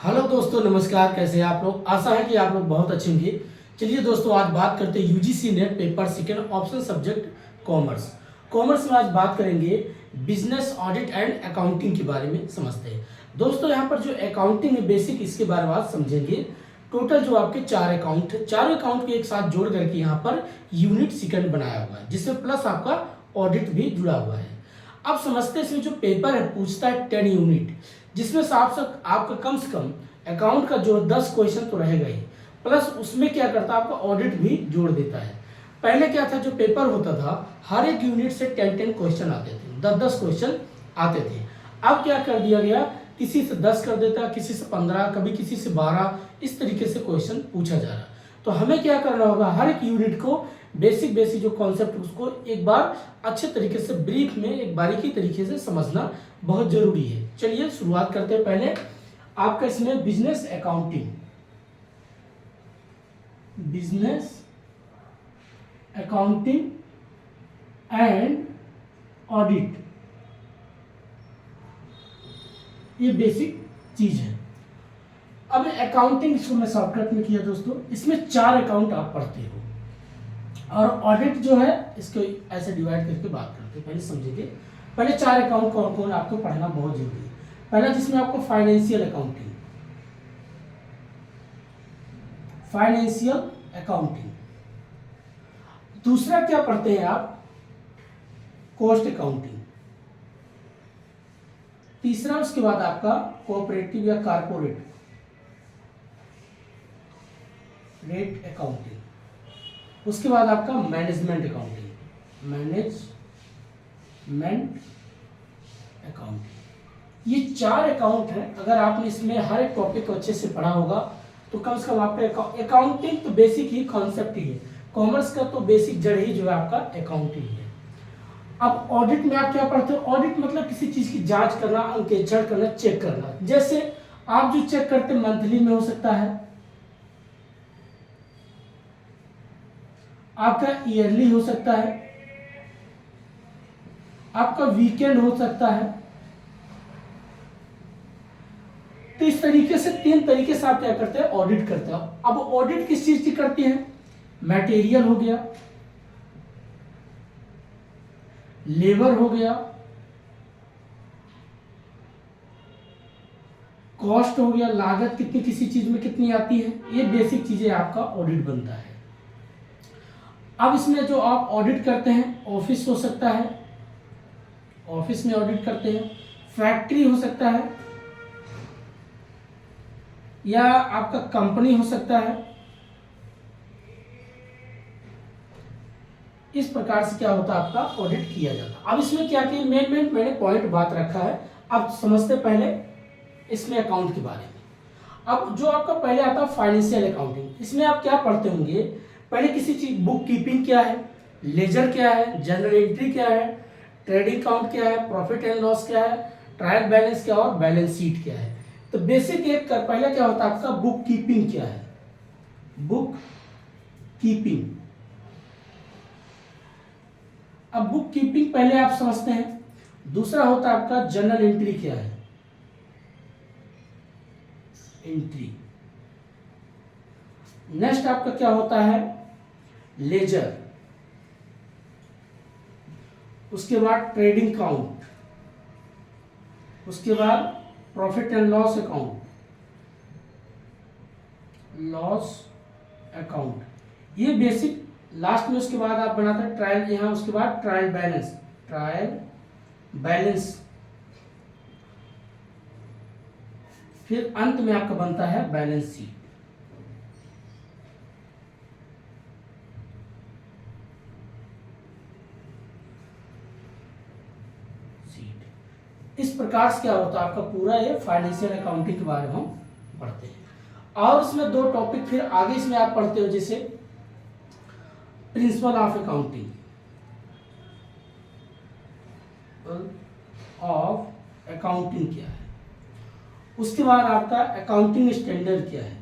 Hello दोस्तों, नमस्कार। कैसे हैं आप लोग? आशा है कि आप लोग बहुत अच्छे होंगे। चलिए दोस्तों, आज बात करते हैं UGC net paper second option subject commerce. Commerce में आज बात करेंगे बिजनेस ऑडिट एंड अकाउंटिंग के बारे में समझते हैं। दोस्तों, यहाँ पर जो अकाउंटिंग है बेसिक, इसके बारे में आज समझेंगे। टोटल जो आपके चार अकाउंट है, चारों अकाउंट के एक साथ जोड़ करके यहाँ पर यूनिट सेकेंड बनाया हुआ है, जिसमें प्लस आपका ऑडिट भी जुड़ा हुआ है। अब समझते हैं, इसमें जो पेपर है पूछता है 10 यूनिट, जिसमें से आपका कम से कम अकाउंट का जो 10 क्वेश्चन तो रहेगा ही, प्लस उसमें क्या करता है आपका ऑडिट भी जोड़ देता है। पहले क्या था, जो पेपर होता था हर एक यूनिट से 10 क्वेश्चन आते थे, 10 क्वेश्चन आते थे। अब क्या कर दिया गया, किसी से 10 कर देता, किसी से 15, कभी किसी से 12, इस तरीके से क्वेश्चन पूछा जा रहा। तो हमें क्या करना होगा, हर एक यूनिट को बेसिक जो कॉन्सेप्ट उसको एक बार अच्छे तरीके से ब्रीफ में एक बारीकी तरीके से समझना बहुत जरूरी है। चलिए शुरुआत करते हैं। पहले आपका इसमें बिजनेस अकाउंटिंग, एंड ऑडिट, ये बेसिक चीज है। अब अकाउंटिंग इसको मैं शॉर्टकट में किया दोस्तों। इसमें 4 अकाउंट आप पढ़ते हो और ऑडिट जो है इसको ऐसे डिवाइड करके बात करते हैं। पहले समझिए, पहले 4 अकाउंट कौन कौन आपको पढ़ना बहुत जरूरी है। पहला जिसमें आपको फाइनेंशियल अकाउंटिंग। दूसरा क्या पढ़ते हैं आप, कॉस्ट अकाउंटिंग। तीसरा उसके बाद आपका कोऑपरेटिव या कारपोरेट रेट अकाउंटिंग। उसके बाद आपका मैनेजमेंट अकाउंटिंग। ये 4 अकाउंट हैं। अगर आपने इसमें हर एक टॉपिक को अच्छे से पढ़ा होगा तो कम से कम आपका अकाउंटिंग तो बेसिक ही कॉन्सेप्ट ही है। कॉमर्स का तो बेसिक जड़ ही जो है आपका अकाउंटिंग है। अब ऑडिट में आप क्या पढ़ते हो, ऑडिट मतलब किसी चीज की जांच करना, अंकेक्षण करना, चेक करना। जैसे आप जो चेक करते मंथली में हो सकता है, आपका ईयरली हो सकता है, आपका वीकेंड हो सकता है। तो इस तरीके से 3 तरीके से आप क्या करते हैं, ऑडिट करते हो। अब ऑडिट किस चीज की करती है, मटेरियल हो गया, लेबर हो गया, कॉस्ट हो गया, लागत कितनी किसी चीज में कितनी आती है, ये बेसिक चीजें आपका ऑडिट बनता है। अब इसमें जो आप ऑडिट करते हैं, ऑफिस हो सकता है, ऑफिस में ऑडिट करते हैं, फैक्ट्री हो सकता है, या आपका कंपनी हो सकता है। इस प्रकार से क्या होता है, आपका ऑडिट किया जाता है। अब इसमें क्या किया, मेन मैंने पॉइंट बात रखा है। अब समझते पहले इसमें अकाउंट के बारे में। अब जो आपका पहले आता है फाइनेंशियल अकाउंटिंग, इसमें आप क्या पढ़ते होंगे, पहले किसी चीज बुक कीपिंग क्या है, लेजर क्या है, जनरल एंट्री क्या है, ट्रेडिंग अकाउंट क्या है, प्रॉफिट एंड लॉस क्या है, ट्रायल बैलेंस क्या और बैलेंस शीट क्या है। तो बेसिक एक पहले क्या होता है आपका बुक कीपिंग क्या है, बुक कीपिंग। अब बुक कीपिंग पहले आप समझते हैं। दूसरा होता है आपका जर्नल एंट्री क्या है, एंट्री। नेक्स्ट आपका क्या होता है, लेजर। उसके बाद ट्रेडिंग अकाउंट, उसके बाद प्रॉफिट एंड लॉस अकाउंट, ये बेसिक। लास्ट में उसके बाद आप बनाते हैं ट्रायल, यहां उसके बाद ट्रायल बैलेंस, फिर अंत में आपका बनता है बैलेंस शीट। इस प्रकार से क्या होता है आपका पूरा ये फाइनेंशियल अकाउंटिंग के बारे में हम पढ़ते हैं। और इसमें 2 टॉपिक फिर आगे इसमें आप पढ़ते हो, जैसे प्रिंसिपल ऑफ अकाउंटिंग क्या है। उसके बाद आपका अकाउंटिंग स्टैंडर्ड क्या है,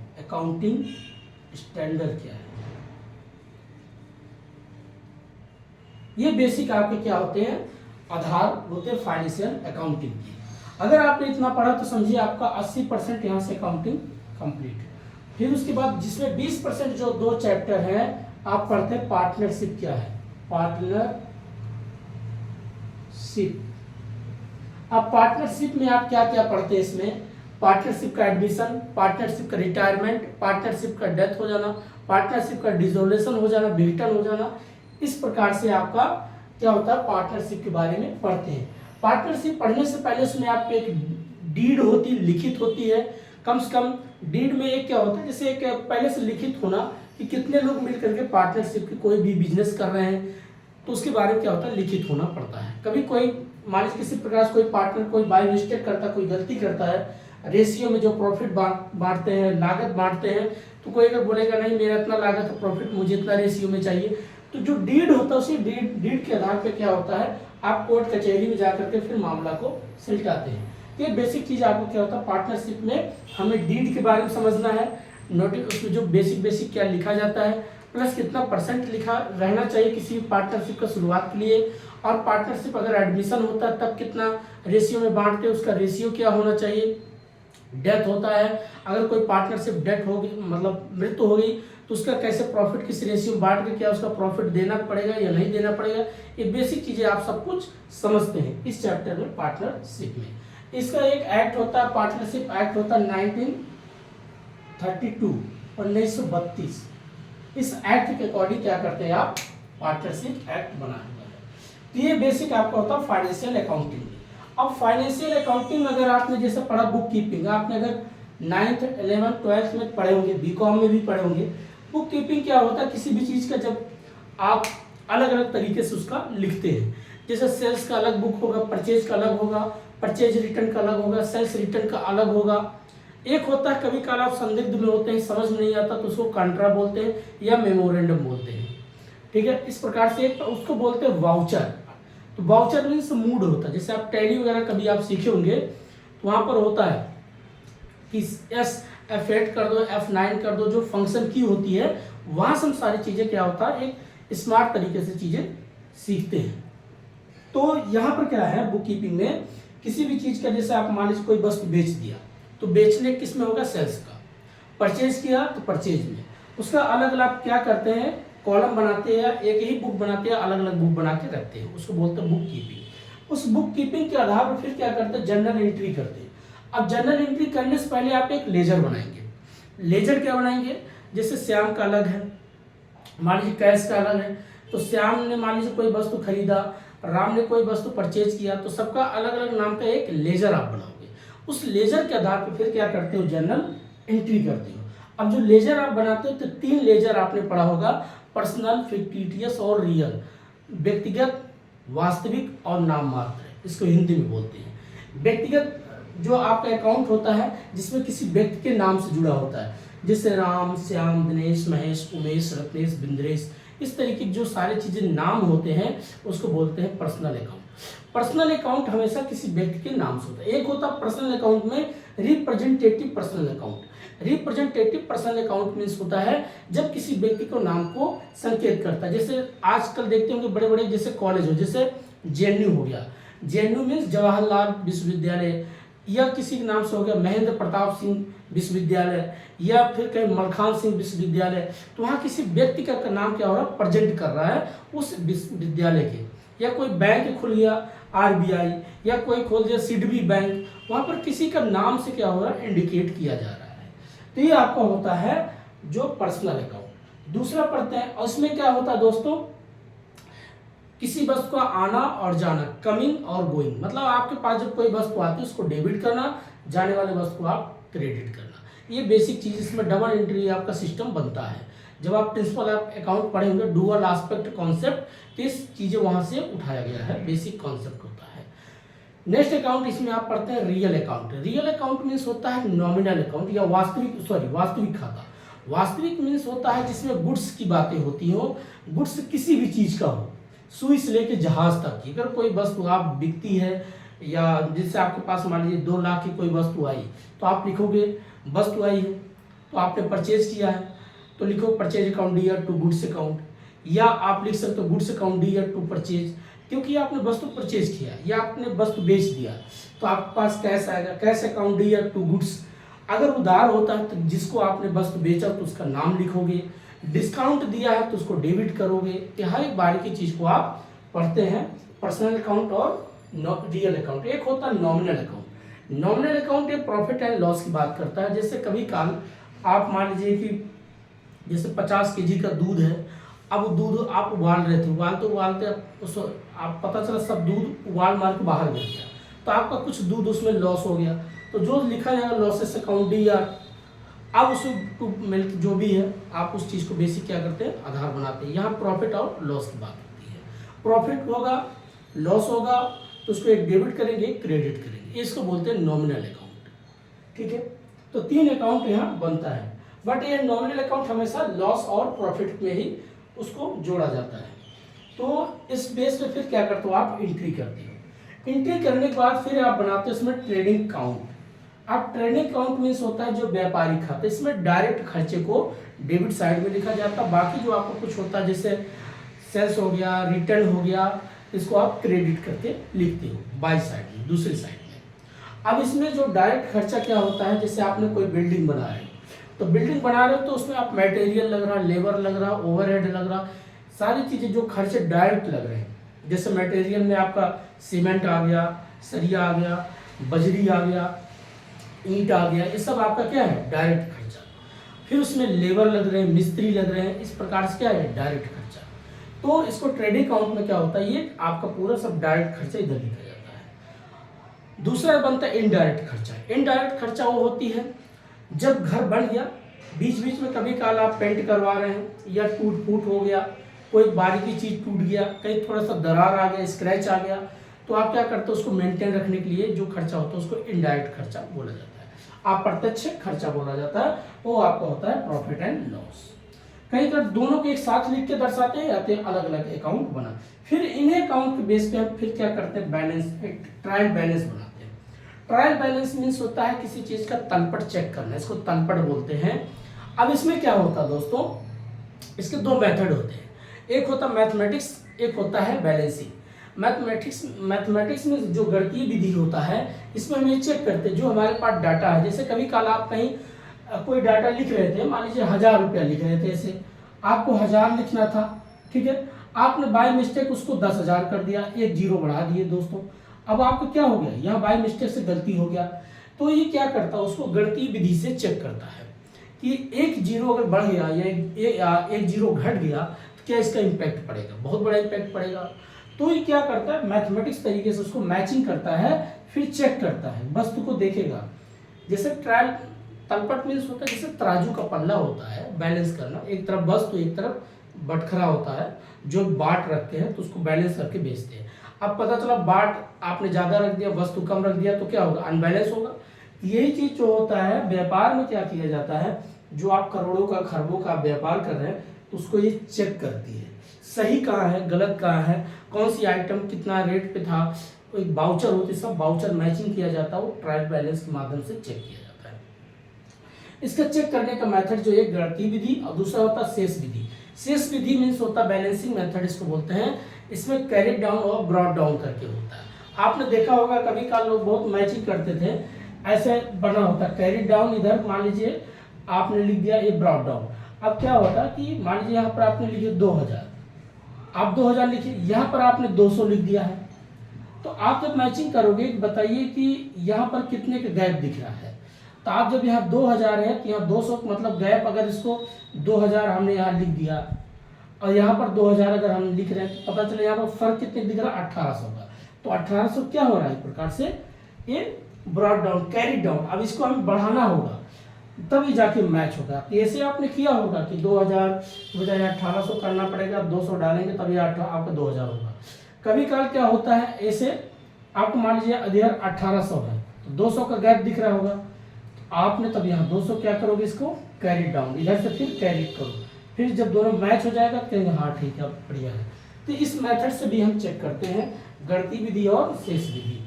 ये बेसिक आपके क्या होते हैं, आधार होते हैं फाइनेंशियल अकाउंटिंग की। अगर आपने इतना पढ़ा तो समझिए आपका 80% यहाँ से अकाउंटिंग कंप्लीट। फिर उसके बाद जिसमें 20% जो 2 चैप्टर हैं आप पढ़ते हैं पार्टनरशिप क्या है, पार्टनरशिप। अब पार्टनरशिप में आप क्या क्या पढ़ते हैं, इसमें पार्टनरशिप का एडमिशन, पार्टनरशिप का रिटायरमेंट, पार्टनरशिप का डेथ हो जाना, पार्टनरशिप का डिसोल्यूशन हो जाना, विघटन हो जाना, इस प्रकार से आपका क्या होता है पार्टनरशिप के बारे में पढ़ते हैं। पार्टनरशिप पढ़ने से पहले उसमें आपको एक डीड होती, लिखित होती है, कम से कम डीड में एक क्या होता है, जैसे एक पहले से लिखित होना कि कितने लोग मिल करके पार्टनरशिप की कोई भी बिजनेस कर रहे हैं, तो उसके बारे में क्या होता है लिखित होना पड़ता है। कभी कोई मान लीजिए किसी प्रकार से कोई पार्टनर कोई बाय मिस्टेक करता है, कोई गलती करता है, रेशियो में जो प्रॉफिट बांटते हैं, लागत बांटते हैं, तो कोई अगर बोलेगा नहीं मेरा इतना लागत है प्रॉफिट मुझे इतना रेशियो में चाहिए, तो जो डीड होता है उसी डीड के आधार पे क्या होता है आप कोर्ट कचहरी में जाकर के फिर मामला को सुलझाते हैं। ये बेसिक चीज आपको क्या होता है पार्टनरशिप में हमें डीड के बारे में समझना है, नोटिस उसमें जो बेसिक क्या लिखा जाता है, प्लस कितना परसेंट लिखा रहना चाहिए किसी पार्टनरशिप का शुरुआत के लिए, और पार्टनरशिप अगर एडमिशन होता है तब कितना रेशियो में बांटते हैं, उसका रेशियो क्या होना चाहिए, डेथ होता है अगर कोई पार्टनरशिप डेथ हो गई मतलब मृत्यु हो गई तो उसका कैसे प्रॉफिट किस रेशियो में बांट के क्या उसका प्रॉफिट देना पड़ेगा या नहीं देना पड़ेगा, ये बेसिक चीजें आप सब कुछ समझते हैं इस चैप्टर में पार्टनरशिप में। इसका एक एक्ट होता है पार्टनरशिप एक्ट होता है 1932 इस एक्ट के अकॉर्डिंग क्या करते हैं आप पार्टनरशिप एक्ट बनाते हैं। तो ये बेसिक आपका होता है फाइनेंशियल अकाउंटिंग। अब फाइनेंशियल अकाउंटिंग अगर आपने जैसे पढ़ा बुक कीपिंग, आपने अगर 9th 11th 12th में पढ़े होंगे, बीकॉम में भी पढ़े होंगे, बुक कीपिंग क्या होता है किसी भी चीज का जब आप अलग अलग तरीके से उसका लिखते हैं, जैसे सेल्स का अलग बुक होगा, परचेज का अलग होगा, परचेज रिटर्न का अलग होगा, सेल्स रिटर्न का अलग होगा। एक होता है कभी कभार आप संदिग्ध में होते हैं, समझ में नहीं आता तो उसको कंट्रा बोलते हैं या मेमोरेंडम बोलते हैं, ठीक है। इस प्रकार से उसको बोलते हैं वाउचर। तो वाउचर मीन्स मूड होता है, जैसे आप टैली वगैरह कभी आप सीखे होंगे तो वहां पर होता है कि F8 कर दो, F9 कर दो, जो फंक्शन की होती है वहां से हम सारी चीजें क्या होता है एक स्मार्ट तरीके से चीजें सीखते हैं। तो यहाँ पर क्या है बुक कीपिंग में किसी भी चीज का जैसे आप मान लीजिए कोई वस्तु बेच दिया तो बेचने किस में होगा सेल्स का, परचेज किया तो परचेज में, उसका अलग अलग आप क्या करते हैं कॉलम बनाते हैं, एक ही बुक बनाते हैं, अलग अलग बुक बना के रखते हैं, उसको बोलते हैं बुक कीपिंग। उस बुक कीपिंग के आधार पर फिर क्या करते हैं जर्नल एंट्री करते हैं। अब जर्नल एंट्री करने से पहले आप एक लेजर बनाएंगे। लेजर क्या बनाएंगे, जैसे श्याम का अलग है, मान लीजिए कैश का अलग है, तो श्याम ने मान लीजिए कोई वस्तु खरीदा, राम ने कोई वस्तु परचेज किया, तो सबका अलग अलग नाम का एक लेजर आप बनाओगे। उस लेजर के आधार पर फिर क्या करते हो जर्नल एंट्री करते हो। अब जो लेजर आप बनाते हो तो 3 लेजर आपने पढ़ा होगा, पर्सनल, फिक्टिटियस और रियल, व्यक्तिगत, वास्तविक और नाम मात्र, इसको हिंदी में बोलते हैं। व्यक्तिगत जो आपका अकाउंट होता है जिसमें किसी व्यक्ति के नाम से जुड़ा होता है, जैसे राम, श्याम, दिनेश, महेश, उमेश, रत्नेश, बिंद्रेश, इस तरीके की जो सारी चीजें नाम होते हैं उसको बोलते हैं पर्सनल अकाउंट। पर्सनल अकाउंट हमेशा किसी व्यक्ति के नाम से होता है। एक होता है पर्सनल अकाउंट में representative personal account. Representative personal account means होता है जब किसी व्यक्ति को नाम को संकेत करता है। जैसे आजकल देखते होंगे बड़े बड़े जैसे कॉलेज हो, जैसे जेएनयू हो गया, जेएनयू मीन्स जवाहरलाल विश्वविद्यालय, या किसी के नाम से हो गया महेंद्र प्रताप सिंह विश्वविद्यालय, या फिर कहीं मलखान सिंह विश्वविद्यालय, तो वहाँ किसी व्यक्ति का नाम क्या हो रहा है प्रेजेंट कर रहा है उस विश्वविद्यालय के। या कोई बैंक खुल गया आरबीआई, या कोई खोल दिया सिडबी बैंक, वहाँ पर किसी का नाम से क्या हो रहा है इंडिकेट किया जा रहा है। तो ये आपका होता है जो पर्सनल अकाउंट। दूसरा पढ़ते हैं, उसमें क्या होता है दोस्तों, किसी वस्तु का आना और जाना, कमिंग और गोइंग, मतलब आपके पास जब कोई वस्तु आती है उसको डेबिट करना, जाने वाले वस्तु को आप क्रेडिट करना। ये बेसिक चीज, इसमें डबल एंट्री आपका सिस्टम बनता है। जब आप प्रिंसिपल अकाउंट पढ़ेंगे डुअल एस्पेक्ट कॉन्सेप्ट, तो इस चीजें वहां से उठाया गया है, बेसिक कॉन्सेप्ट होता है। नेक्स्ट अकाउंट इसमें आप पढ़ते हैं real account. Real account means होता है नॉमिनल अकाउंट या वास्तविक खाता। वास्तविक मीन्स होता है जिसमें गुड्स की बातें होती हो, गुड्स किसी भी चीज का हो, सुई से लेके जहाज तक की। अगर कोई वस्तु आप बिकती है या जिससे आपके पास मान लीजिए 2 लाख की कोई वस्तु आई तो आप लिखोगे वस्तु आई है तो आपने परचेज किया है तो लिखो purchase account dear to goods account, या आप लिख सकते हो goods account dear to purchase. क्योंकि आपने वस्तु परचेज किया या आपने वस्तु बेच दिया, तो आपके पास कैश आएगा। कैश अकाउंट डी या टू गुड्स। अगर उधार होता है तो जिसको आपने वस्तु बेचा तो उसका नाम लिखोगे, डिस्काउंट दिया है तो उसको डेबिट करोगे। कि हर एक बारी की चीज को आप पढ़ते हैं। पर्सनल अकाउंट और रियल अकाउंट। एक होता है नॉमिनल अकाउंट। नॉमिनल अकाउंट ये प्रॉफिट एंड लॉस की बात करता है। जैसे कभी काल आप मान लीजिए कि जैसे 50 केजी का दूध है, अब दूध आप उबाल रहे थे, उबालते आप पता चला सब दूध उबाल मार के बाहर गिर गया, तो आपका कुछ दूध उसमें लॉस हो गया, तो जो लिखा जाएगा लॉसेस अकाउंट डी या अब उस मिल्क जो भी है आप उस चीज़ को बेसिक क्या करते हैं, आधार बनाते हैं। यहाँ प्रॉफिट और लॉस की बात होती है। प्रॉफिट होगा, लॉस होगा तो उसको एक डेबिट करेंगे, एक क्रेडिट करेंगे, इसको बोलते हैं नॉमिनल अकाउंट। ठीक है, तो 3 अकाउंट यहाँ बनता है, बट ये नॉमिनल अकाउंट हमेशा लॉस और प्रॉफिट में ही उसको जोड़ा जाता है। तो इस बेस पे फिर क्या करते हो, आप एंट्री करते हो। एंट्री करने के बाद फिर आप बनाते हो इसमें ट्रेडिंग अकाउंट। अब ट्रेडिंग अकाउंट मीन्स होता है जो व्यापारिक खाता, इसमें डायरेक्ट खर्चे को डेबिट साइड में लिखा जाता है। बाकी जो आपको कुछ होता है जैसे सेल्स हो गया, रिटर्न हो गया, इसको आप क्रेडिट करके लिखते हो बाई साइड में, दूसरी साइड में। अब इसमें जो डायरेक्ट खर्चा क्या होता है, जैसे आपने कोई बिल्डिंग बना है, तो बिल्डिंग बना रहे हो तो उसमें आप मटेरियल लग रहा, लेबर लग रहा, ओवरहेड लग रहा, सारी चीज़ें जो खर्चे डायरेक्ट लग रहे हैं। जैसे मटेरियल में आपका सीमेंट आ गया, सरिया आ गया, बजरी आ गया, ईंट आ गया, ये सब आपका क्या है, डायरेक्ट खर्चा। फिर उसमें लेबर लग रहे हैं, मिस्त्री लग रहे हैं, इस प्रकार से क्या है, डायरेक्ट खर्चा। तो इसको ट्रेडिंग अकाउंट में क्या होता है, ये आपका पूरा सब डायरेक्ट खर्चा इधर लिखा जाता है। दूसरा बनता है इनडायरेक्ट खर्चा। इनडायरेक्ट खर्चा वो होती है जब घर बन गया, बीच बीच में कभी काल आप पेंट करवा रहे हैं या टूट फूट हो गया, कोई बारीकी चीज टूट गया, कहीं थोड़ा सा दरार आ गया, स्क्रैच आ गया, तो आप क्या करते हो, उसको मेंटेन रखने के लिए जो खर्चा होता है उसको इनडायरेक्ट खर्चा बोला जाता है। अप्रत्यक्ष खर्चा बोला जाता है, वो आपका होता है प्रॉफिट एंड लॉस। कहीं कर दोनों को एक साथ लिख के दर्शाते हैं या तो अलग अलग अकाउंट बना। फिर इन्हें अकाउंट के बेस पे हम फिर क्या करते हैं, बैलेंस, एक ट्रायल बैलेंस बनाते हैं। ट्रायल बैलेंस मीन्स होता है किसी चीज का तलपट चेक करना, इसको तलपट बोलते हैं। अब इसमें क्या होता है दोस्तों, इसके 2 मेथड होते हैं, एक होता है मैथमेटिक्स, एक होता है बैलेंसिंग। मैथमेटिक्स में जो गणितीय विधि होता है, इसमें हम ये चेक करते हैं जो हमारे पास डाटा है। जैसे कभी काल आप कहीं कोई डाटा लिख रहे थे, मान लीजिए 1000 रुपया लिख रहे थे, ऐसे आपको 1000 लिखना था, ठीक है, आपने बाय मिस्टेक उसको 10,000 कर दिया, एक जीरो बढ़ा दिए दोस्तों। अब आपको क्या हो गया, यहाँ बाय मिस्टेक से गलती हो गया, तो ये क्या करता है, उसको गणितीय विधि से चेक करता है कि एक जीरो अगर बढ़ गया या एक जीरो घट गया तो क्या इसका इम्पैक्ट पड़ेगा, बहुत बड़ा इम्पैक्ट पड़ेगा। तो ये क्या करता है, मैथमेटिक्स तरीके से उसको मैचिंग करता है, फिर चेक करता है, वस्तु को देखेगा। जैसे ट्रायल तलपट मीन्स होता है जैसे तराजू का पल्ला होता है, बैलेंस करना, एक तरफ वस्तु एक तरफ बटखरा होता है, जो बाट रखते हैं तो उसको बैलेंस करके बेचते हैं। अब पता चला बाट आपने ज्यादा रख दिया, वस्तु कम रख दिया, तो क्या होगा, अनबैलेंस होगा। यही चीज जो होता है व्यापार में क्या किया जाता है, जो आप करोड़ों का खरबों का व्यापार कर रहे हैं तो उसको ये चेक करती है, सही कहाँ है, गलत कहाँ है, कौन सी आइटम कितना रेट पे था, एक बाउचर होती है, सब बाउचर मैचिंग किया जाता है, वो ट्रायल बैलेंस के माध्यम से चेक किया जाता है। इसका चेक करने का मेथड जो एक गणितीय विधि और दूसरा होता है शेष विधि। शेष विधि मीन्स होता है बैलेंसिंग मेथड, इसको बोलते हैं। इसमें कैरी डाउन और ब्रॉड डाउन करके होता है। आपने देखा होगा कभी काल लोग बहुत मैचिंग करते थे, ऐसे बना होता है कैरी डाउन, इधर मान लीजिए आपने लिख दिया ये ब्रॉड डाउन। अब क्या होता कि मान लीजिए यहाँ पर आपने लिखे 2000, आप 2000 लिखिए, यहाँ पर आपने 200 लिख दिया है, तो आप जब मैचिंग करोगे बताइए कि यहाँ पर कितने का गैप दिख रहा है। तो आप जब यहाँ 2000 है तो यहाँ 200 मतलब गैप, अगर इसको 2000 हमने यहाँ लिख दिया और यहाँ पर 2000 अगर हम लिख रहे हैं तो पता चले यहाँ पर फर्क कितने दिख रहा है, 1800 का। तो 1800 क्या हो रहा है, एक प्रकार से ये ब्रॉड डाउन, कैरी डाउन। अब इसको हमें बढ़ाना होगा तभी जाके मैच होगा। तो ऐसे आपने किया होगा कि 2000 बजाय 1800 करना पड़ेगा, 200 डालेंगे तभी आपका 2000 होगा। कभी काल क्या होता है, ऐसे आपको मान लीजिए इधर 1800 है तो 200 का गैप दिख रहा होगा, आपने तब यहाँ 200 क्या करोगे, इसको कैरी डाउन, इधर से फिर कैरी करो, फिर जब दोनों मैच हो जाएगा तो कहेंगे हाँ ठीक है बढ़िया है। तो इस मेथड से भी हम चेक करते हैं गणितीय विधि और शेष विधि,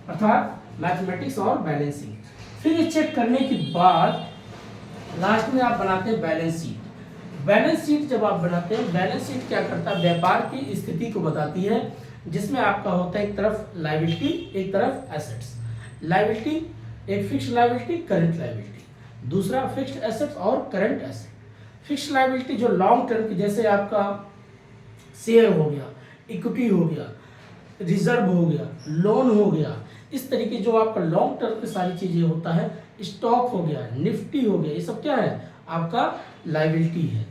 अर्थात मैथमेटिक्स और बैलेंसिंग। फिर ये चेक करने के बाद लास्ट में आप बनाते हैं बैलेंस शीट। बैलेंस शीट जब आप बनाते हैं, बैलेंस शीट क्या करता है, व्यापार की स्थिति को बताती है। जिसमें आपका होता है एक तरफ लायबिलिटी, एक तरफ एसेट्स। लायबिलिटी, एक फिक्स्ड लायबिलिटी, करंट लायबिलिटी, दूसरा फिक्स्ड एसेट्स और करंट एसेट। फिक्स्ड लायबिलिटी जो लॉन्ग टर्म की, जैसे आपका शेयर हो गया, इक्विटी हो गया, रिजर्व हो गया, लोन हो गया, इस तरीके जो आपका लॉन्ग टर्म की सारी चीजें होता है, स्टॉक हो गया, निफ्टी हो गया, ये सब क्या है आपका लायबिलिटी है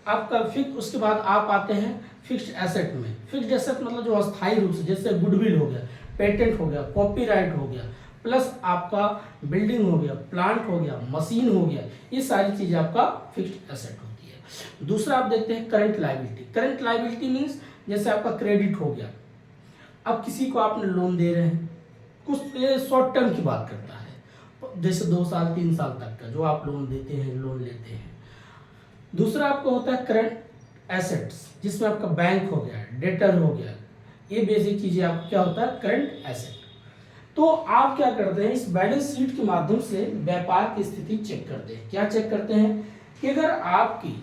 आपका फिक्स। उसके बाद आप आते हैं फिक्स्ड एसेट में। फिक्स्ड एसेट मतलब जो अस्थायी रूप से, जैसे गुडविल हो गया, पेटेंट हो गया, कॉपीराइट हो गया, प्लस आपका बिल्डिंग हो गया, प्लांट हो गया, मशीन हो गया, ये सारी चीजें आपका फिक्स्ड एसेट होती है। दूसरा आप देखते हैं current liability. Current liability means जैसे आपका क्रेडिट हो गया, अब किसी को आपने लोन दे रहे हैं, कुछ ये शॉर्ट टर्म की बात करता है, जैसे 2 साल 3 साल तक का जो आप लोन देते हैं, लोन लेते हैं। दूसरा आपको होता है करंट एसेट्स, जिसमें आपका बैंक हो गया, डेटर हो गया, ये बेसिक चीजें आपको क्या होता है करंट एसेट। तो आप क्या करते हैं, इस बैलेंस शीट के माध्यम से व्यापार की स्थिति चेक करते हैं। क्या चेक करते हैं कि अगर आपकी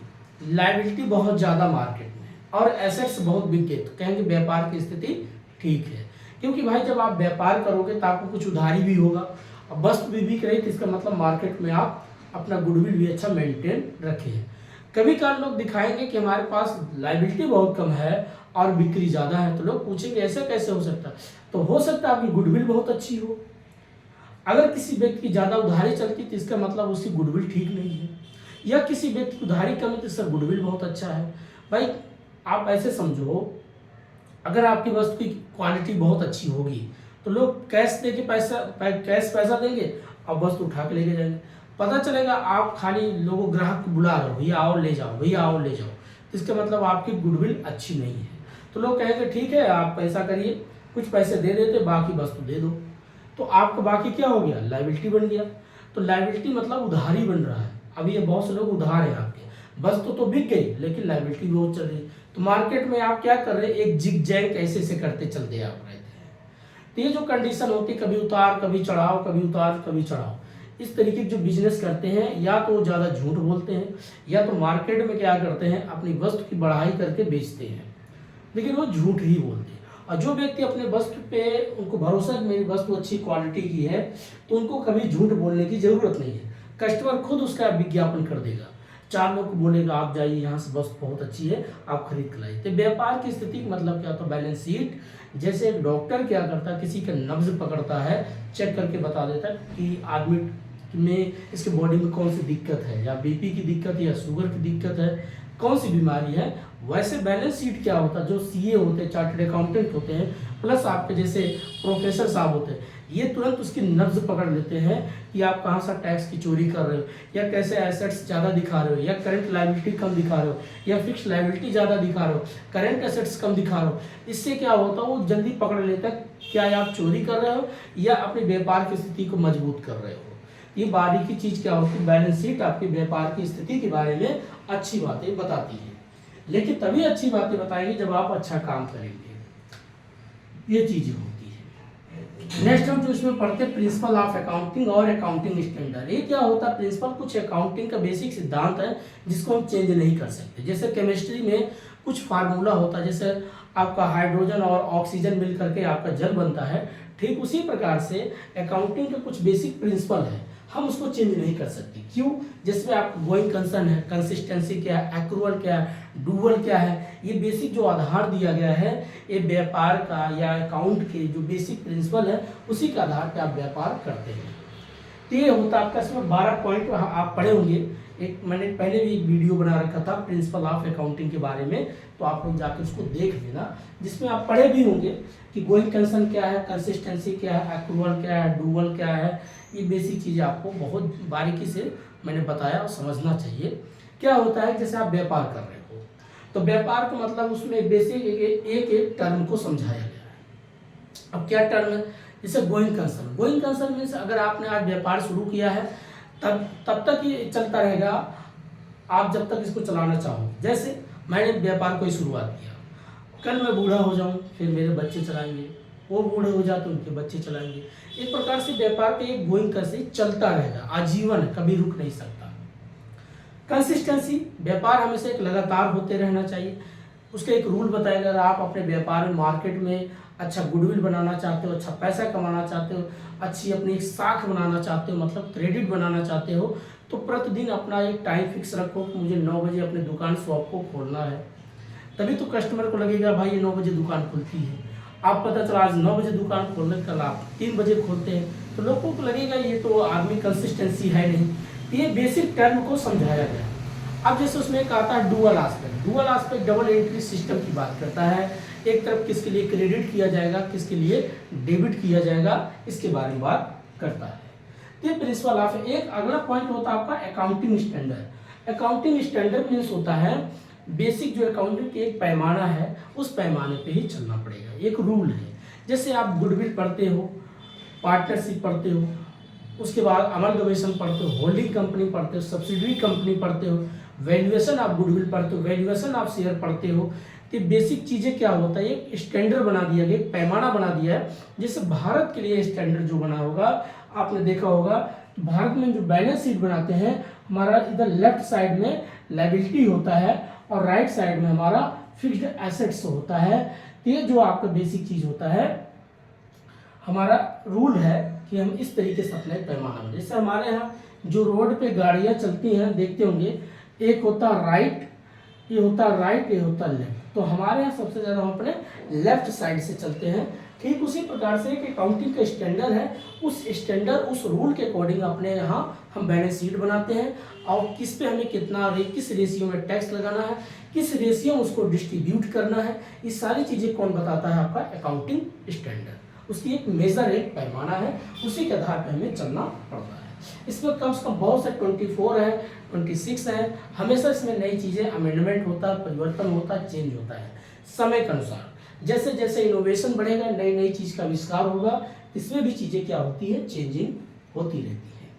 लायबिलिटी बहुत ज्यादा मार्केट में है और एसेट्स बहुत बिक गए, तो कहेंगे व्यापार की स्थिति ठीक है। क्योंकि भाई जब आप व्यापार करोगे तो आपको कुछ उधारी भी होगा, और वस्तु भी बिक रही, तो इसका मतलब मार्केट में आप अपना गुडविल भी अच्छा मेंटेन रखे हैं। कभी कभार लोग दिखाएंगे कि हमारे पास लायबिलिटी बहुत कम है और बिक्री ज्यादा है, तो लोग पूछेंगे ऐसा कैसे हो सकता है। तो हो सकता है आपकी गुडविल बहुत अच्छी हो। अगर किसी व्यक्ति की ज्यादा उधारी चलती तो इसका मतलब उसकी गुडविल ठीक नहीं है, या किसी व्यक्ति की उधारी कम है तो इसका गुडविल बहुत अच्छा है। भाई आप ऐसे समझो, अगर आपकी वस्तु की क्वालिटी बहुत अच्छी होगी तो लोग कैश दे के कैश पैसा देंगे और वस्तु उठा के लेके जाएंगे। पता चलेगा आप खाली लोगों ग्राहक को बुला रहे हो, भैया आओ ले जाओ, भैया आओ ले जाओ, तो इसका मतलब आपकी गुडविल अच्छी नहीं है। तो लोग कहेंगे ठीक है आप पैसा करिए, कुछ पैसे दे देते, बाकी वस्तु दे दो, तो आपका बाकी क्या हो गया, लायबिलिटी बन गया। तो लायबिलिटी मतलब उधारी बन रहा है। अभी ये बहुत से लोग उधार हैं आपके, वस्तु तो बिक गई लेकिन लायबिलिटी बहुत चल रही। तो मार्केट में आप क्या कर रहे हैं, एक जिग जैग ऐसे करते चलते आप रहते हैं। तो ये जो कंडीशन होती है, कभी उतार कभी चढ़ाव, कभी उतार कभी चढ़ाव, इस तरीके के जो बिजनेस करते हैं, या तो ज्यादा झूठ बोलते हैं, या तो मार्केट में क्या करते हैं, अपनी वस्तु की बढ़ाई करके बेचते हैं, लेकिन वो झूठ ही बोलते हैं। और जो व्यक्ति अपने वस्तु पे उनको भरोसा है मेरी वस्तु अच्छी क्वालिटी की है, तो उनको कभी झूठ बोलने की जरूरत नहीं है। कस्टमर खुद उसका विज्ञापन कर देगा, 4 लोग को बोलेगा आप जाइए यहाँ से वस्तु बहुत अच्छी है, आप खरीद कर लाइए। तो व्यापार की स्थिति का मतलब क्या होता है, बैलेंस शीट। जैसे एक डॉक्टर क्या करता है, किसी का नब्ज पकड़ता है, चेक करके बता देता है कि आदमी में इसके बॉडी में कौन सी दिक्कत है, या बीपी की दिक्कत है, या शुगर की दिक्कत है, कौन सी बीमारी है। वैसे बैलेंस शीट क्या होता है, जो सीए होते हैं, चार्टर्ड अकाउंटेंट होते हैं, प्लस आपके जैसे प्रोफेसर साहब होते हैं, ये तुरंत उसकी नब्ज पकड़ लेते हैं कि आप कहाँ सा टैक्स की चोरी कर रहे हो, या कैसे एसेट्स ज़्यादा दिखा रहे हो, या करंट लायबिलिटी कम दिखा रहे हो, या फिक्स लायबिलिटी ज़्यादा दिखा रहे हो, करंट एसेट्स कम दिखा रहे हो। इससे क्या होता है, वो जल्दी पकड़ लेता है क्या आप चोरी कर रहे हो या अपने व्यापार की स्थिति को मजबूत कर रहे हो। ये बारीकी चीज क्या होती है, बैलेंस शीट आपके व्यापार की स्थिति के बारे में अच्छी बातें बताती है, लेकिन तभी अच्छी बातें बताएंगे जब आप अच्छा काम करेंगे। ये चीजें होती है। नेक्स्ट हम जो इसमें पढ़ते हैं प्रिंसिपल ऑफ अकाउंटिंग और अकाउंटिंग स्टैंडर्ड। ये क्या होता है, प्रिंसिपल कुछ अकाउंटिंग का बेसिक सिद्धांत है जिसको हम चेंज नहीं कर सकते। जैसे केमिस्ट्री में कुछ फार्मूला होता है, जैसे आपका हाइड्रोजन और ऑक्सीजन मिल करके आपका जल बनता है, ठीक उसी प्रकार से अकाउंटिंग के कुछ बेसिक प्रिंसिपल है, हम उसको चेंज नहीं कर सकते। क्यों, जिसमें आप गोइंग कंसर्न है, कंसिस्टेंसी क्या है, एक्रूअल क्या है, डुअल क्या है, ये बेसिक जो आधार दिया गया है, ये व्यापार का या अकाउंट के जो बेसिक प्रिंसिपल है उसी के आधार पे आप व्यापार करते हैं। तो ये होता है आपका, इसमें 12 पॉइंट आप पढ़े होंगे। एक मैंने पहले भी एक वीडियो बना रखा था प्रिंसिपल ऑफ अकाउंटिंग के बारे में, तो आप लोग जाकर उसको देख लेना, जिसमें आप पढ़े भी होंगे कि गोइंग कंसर्न क्या है, कंसिस्टेंसी क्या है, एक्रूअल क्या है, डुअल क्या है। ये बेसिक चीज़ें आपको बहुत बारीकी से मैंने बताया और समझना चाहिए। क्या होता है, जैसे आप व्यापार कर रहे हो तो व्यापार का मतलब उसमें बेसिक एक टर्म को समझाया गया है। अब क्या टर्म है, जैसे going concern. Going concern means अगर आपने आज व्यापार शुरू किया है तब तक ये चलता रहेगा, आप जब तक इसको चलाना चाहो। जैसे मैंने व्यापार को ही शुरुआत किया, कल मैं बूढ़ा हो जाऊं फिर मेरे बच्चे चलाएंगे, वो बूढ़े हो जाते उनके बच्चे चलाएंगे। एक प्रकार से व्यापार का एक गोइंग कैसे चलता रहेगा, आजीवन है, कभी रुक नहीं सकता। कंसिस्टेंसी, व्यापार हमेशा एक लगातार होते रहना चाहिए, उसका एक रूल बताएगा। अगर आप अपने व्यापार में मार्केट में अच्छा गुडविल बनाना चाहते हो, अच्छा पैसा कमाना चाहते हो, अच्छी अपनी एक साख बनाना चाहते हो, मतलब क्रेडिट बनाना चाहते हो, तो प्रतिदिन अपना एक टाइम फिक्स रखो कि मुझे 9 बजे अपने दुकान शॉप को खोलना है। तभी तो कस्टमर को लगेगा भाई ये 9 बजे दुकान खुलती है। आप पता चला आज 9 बजे दुकान खोल रहे, कल आप 3 बजे खोलते हैं, तो लोगों को लगेगा ये तो आदमी कंसिस्टेंसी है नहीं। तो ये बेसिक टर्म को समझाया गया। अब जैसे उसमें एक आता है dual aspect. Dual aspect double entry system की बात करता है। एक तरफ किसके लिए क्रेडिट किया जाएगा, किसके लिए डेबिट किया जाएगा, इसके बारे में बात करता है। तो ये प्रिंसिपल ऑफ। एक अगला पॉइंट होता है आपका accounting standard. Accounting standard means होता है बेसिक जो अकाउंटिंग की एक पैमाना है, उस पैमाने पे ही चलना पड़ेगा, एक रूल है। जैसे आप गुडविल पढ़ते हो, पार्टनरशिप पढ़ते हो, उसके बाद अमलगवेशन पढ़ते हो, होल्डिंग कंपनी पढ़ते हो, सब्सिडरी कंपनी पढ़ते हो, वैल्यूएशन ऑफ गुडविल पढ़ते हो, वैल्यूएशन ऑफ शेयर पढ़ते हो। तो बेसिक चीज़ें क्या होता है, एक स्टैंडर्ड बना दिया गया, एक पैमाना बना दिया है। जैसे भारत के लिए स्टैंडर्ड जो बना होगा, आपने देखा होगा भारत में जो बैलेंस शीट बनाते हैं, हमारा इधर लेफ्ट साइड में लायबिलिटी होता है और राइट साइड में हमारा फिक्स्ड एसेट्स होता है। तो ये जो आपका बेसिक चीज होता है, हमारा रूल है कि हम इस तरीके से अपने पैमाना में, जैसे हमारे यहाँ जो रोड पे गाड़ियाँ चलती हैं देखते होंगे, एक होता राइट, ये होता राइट, ये होता लेफ्ट। तो हमारे यहाँ सबसे ज़्यादा हम अपने लेफ्ट साइड से चलते हैं। ठीक उसी प्रकार से एक अकाउंटिंग का स्टैंडर्ड है, उस स्टैंडर्ड उस रूल के अकॉर्डिंग अपने यहाँ हम बैलेंस शीट बनाते हैं और किस पे हमें कितना किस रेशियो में टैक्स लगाना है, किस रेशियो में उसको डिस्ट्रीब्यूट करना है, ये सारी चीज़ें कौन बताता है, आपका अकाउंटिंग स्टैंडर्ड। उसकी एक मेजर एक पैमाना है, उसी के आधार पर हमें चलना पड़ता है। इसमें कम से कम बहुत से 24 है, 26 है। हमेशा इसमें नई चीज़ें अमेंडमेंट होता है, परिवर्तन होता है, चेंज होता है समय के अनुसार। जैसे जैसे इनोवेशन बढ़ेगा, नई नई चीज़ का आविष्कार होगा, इसमें भी चीज़ें क्या होती है, चेंजिंग होती रहती है।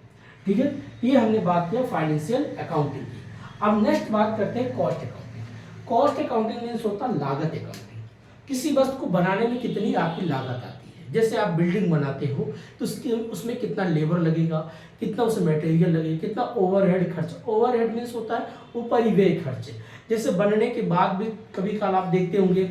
ठीक है, ये हमने बात किया फाइनेंशियल अकाउंटिंग की। अब नेक्स्ट बात करते हैं cost accounting. Cost accounting means होता है लागत अकाउंटिंग। किसी वस्तु को बनाने में कितनी आपकी लागत आती है। जैसे आप बिल्डिंग बनाते हो तो उसमें कितना लेबर लगेगा, कितना उसमें मटेरियल लगेगा, कितना ओवरहेड खर्च। ओवरहेड मीन्स होता है उपरिव्यय खर्च। जैसे बनने के बाद भी कभी काल आप देखते होंगे,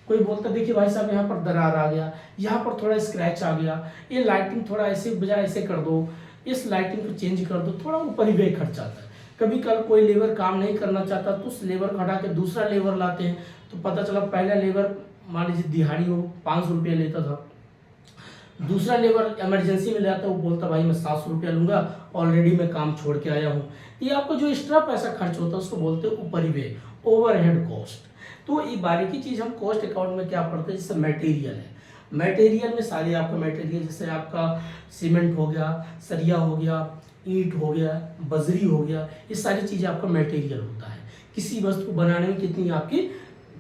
कोई बोलता देखिए भाई साहब यहाँ पर दरार आ गया, यहाँ पर थोड़ा स्क्रैच आ गया, ये लाइटिंग थोड़ा ऐसे बजाय ऐसे कर दो, इस लाइटिंग को चेंज कर दो, थोड़ा उपरिव्यय खर्च आता है। कभी कल कोई लेबर काम नहीं करना चाहता तो उस लेबर को हटा के दूसरा लेबर लाते हैं, तो पता चला पहला लेबर मान लीजिए दिहाड़ी हो 500 रुपया लेता था, दूसरा लेबर इमरजेंसी में लाता है, वो बोलता भाई मैं 700 रुपया लूंगा, ऑलरेडी मैं काम छोड़ के आया हूँ। ये आपको जो एक्स्ट्रा पैसा खर्च होता है उसको बोलते हैं उपरिव्यय, ओवरहेड कॉस्ट। तो ये बारीकी चीज़ हम कॉस्ट अकाउंट में क्या पढ़ते हैं, जैसे मटेरियल है, मटेरियल में सारे आपका मटेरियल, जैसे आपका सीमेंट हो गया, सरिया हो गया, ईंट हो गया, बजरी हो गया, ये सारी चीज़ें आपका मटेरियल होता है। किसी वस्तु को बनाने में कितनी आपकी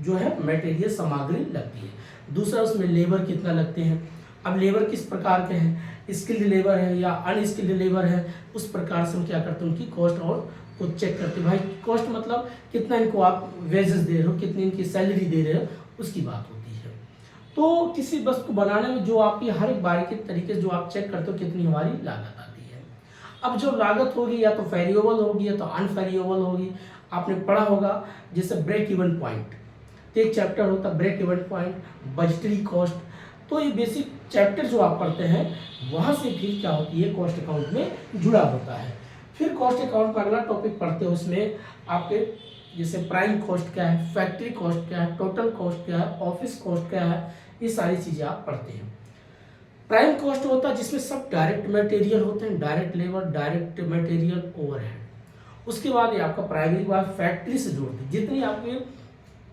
जो है मटेरियल सामग्री लगती है। दूसरा उसमें लेबर कितना लगते हैं। अब लेबर किस प्रकार के हैं, स्किल्ड लेबर है या अनस्किल्ड लेबर है, उस प्रकार से हम क्या करते हैं उनकी कॉस्ट और को चेक करते हैं। भाई कॉस्ट मतलब कितना इनको आप वेजेस दे रहे हो, कितनी इनकी सैलरी दे रहे हो, उसकी बात होती है। तो किसी वस्तु को बनाने में जो आपकी हर एक बारीकी तरीके से जो आप चेक करते हो कितनी हमारी लागत आती है। अब जो लागत होगी या तो वेरिएबल होगी या तो अनवेरिएबल होगी। आपने पढ़ा होगा जैसे ब्रेक इवन पॉइंट, तो एक चैप्टर होता है break even point, budgetary cost. तो ये बेसिक चैप्टर जो आप पढ़ते हैं वहाँ से फिर क्या होती है कॉस्ट अकाउंट में जुड़ा होता है। फिर कॉस्ट अकाउंट का अगला टॉपिक पढ़ते हैं, उसमें आपके जैसे प्राइम कॉस्ट क्या है, फैक्ट्री कॉस्ट क्या है, टोटल कॉस्ट क्या है, ऑफिस कॉस्ट क्या है, ये सारी चीज़ें आप पढ़ते हैं। प्राइम कॉस्ट होता है जिसमें सब डायरेक्ट मटेरियल होते हैं, direct labour, direct material, overhead. उसके बाद ये आपका प्राइमरी बात फैक्ट्री से जोड़ते हैं। जितनी आपके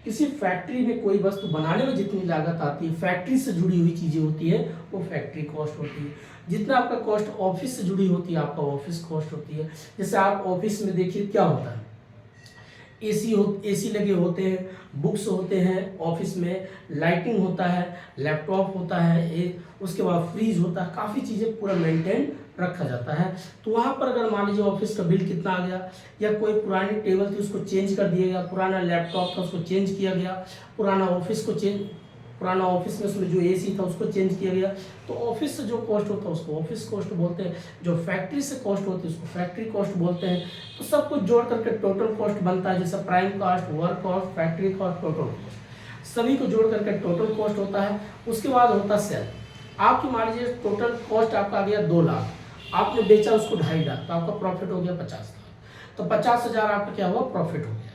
किसी फैक्ट्री में कोई वस्तु बनाने में जितनी लागत आती है, फैक्ट्री से जुड़ी हुई चीज़ें होती है, वो फैक्ट्री कॉस्ट होती है। जितना आपका कॉस्ट ऑफिस से जुड़ी होती है, आपका ऑफिस कॉस्ट होती है। जैसे आप ऑफिस में देखिए क्या होता है, एसी लगे होते हैं, बुक्स होते हैं ऑफिस में, लाइटिंग होता है, लैपटॉप होता है, उसके बाद फ्रीज होता है, काफ़ी चीज़ें पूरा मेंटेन रखा जाता है। तो वहाँ पर अगर मान लीजिए ऑफिस का बिल कितना आ गया, या कोई पुरानी टेबल थी उसको चेंज कर दिया गया, पुराना लैपटॉप था उसको चेंज किया गया, पुराना ऑफिस में उसमें जो एसी था उसको चेंज किया गया, तो ऑफिस से जो कॉस्ट होता है उसको ऑफिस कॉस्ट बोलते हैं। जो फैक्ट्री से कॉस्ट होती है उसको फैक्ट्री कॉस्ट बोलते हैं। तो सब कुछ जोड़ करके टोटल कॉस्ट बनता है, जैसे prime cost, work cost, factory cost, total cost. सभी को जोड़ करके टोटल कॉस्ट होता है। उसके बाद होता है सेल। आपकी मान लीजिए टोटल कॉस्ट आपका आ गया 2 लाख, आपने बेचा उसको 2.5 लाख, तो आपका प्रॉफिट हो गया 50 लाख, तो 50,000 आपका क्या हुआ, प्रॉफिट हो गया।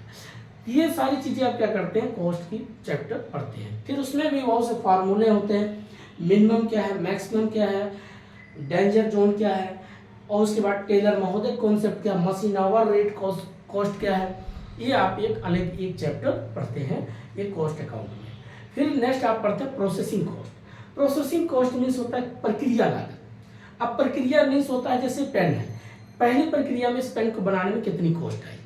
ये सारी चीज़ें आप क्या करते हैं, कॉस्ट की चैप्टर पढ़ते हैं। फिर उसमें भी बहुत से फार्मूले होते हैं, मिनिमम क्या है, मैक्सिमम क्या है, डेंजर जोन क्या है, और उसके बाद टेलर महोदय कॉन्सेप्ट क्या, मशीन आवर रेट कॉस्ट क्या है, ये आप एक अलग एक चैप्टर पढ़ते हैं एक कॉस्ट अकाउंट में। फिर नेक्स्ट आप पढ़ते हैं processing cost. Processing cost means होता है प्रक्रिया लागत। अब प्रक्रिया मीन्स होता है जैसे पेन है, पहली प्रक्रिया में इस पेन को बनाने में कितनी कॉस्ट आई,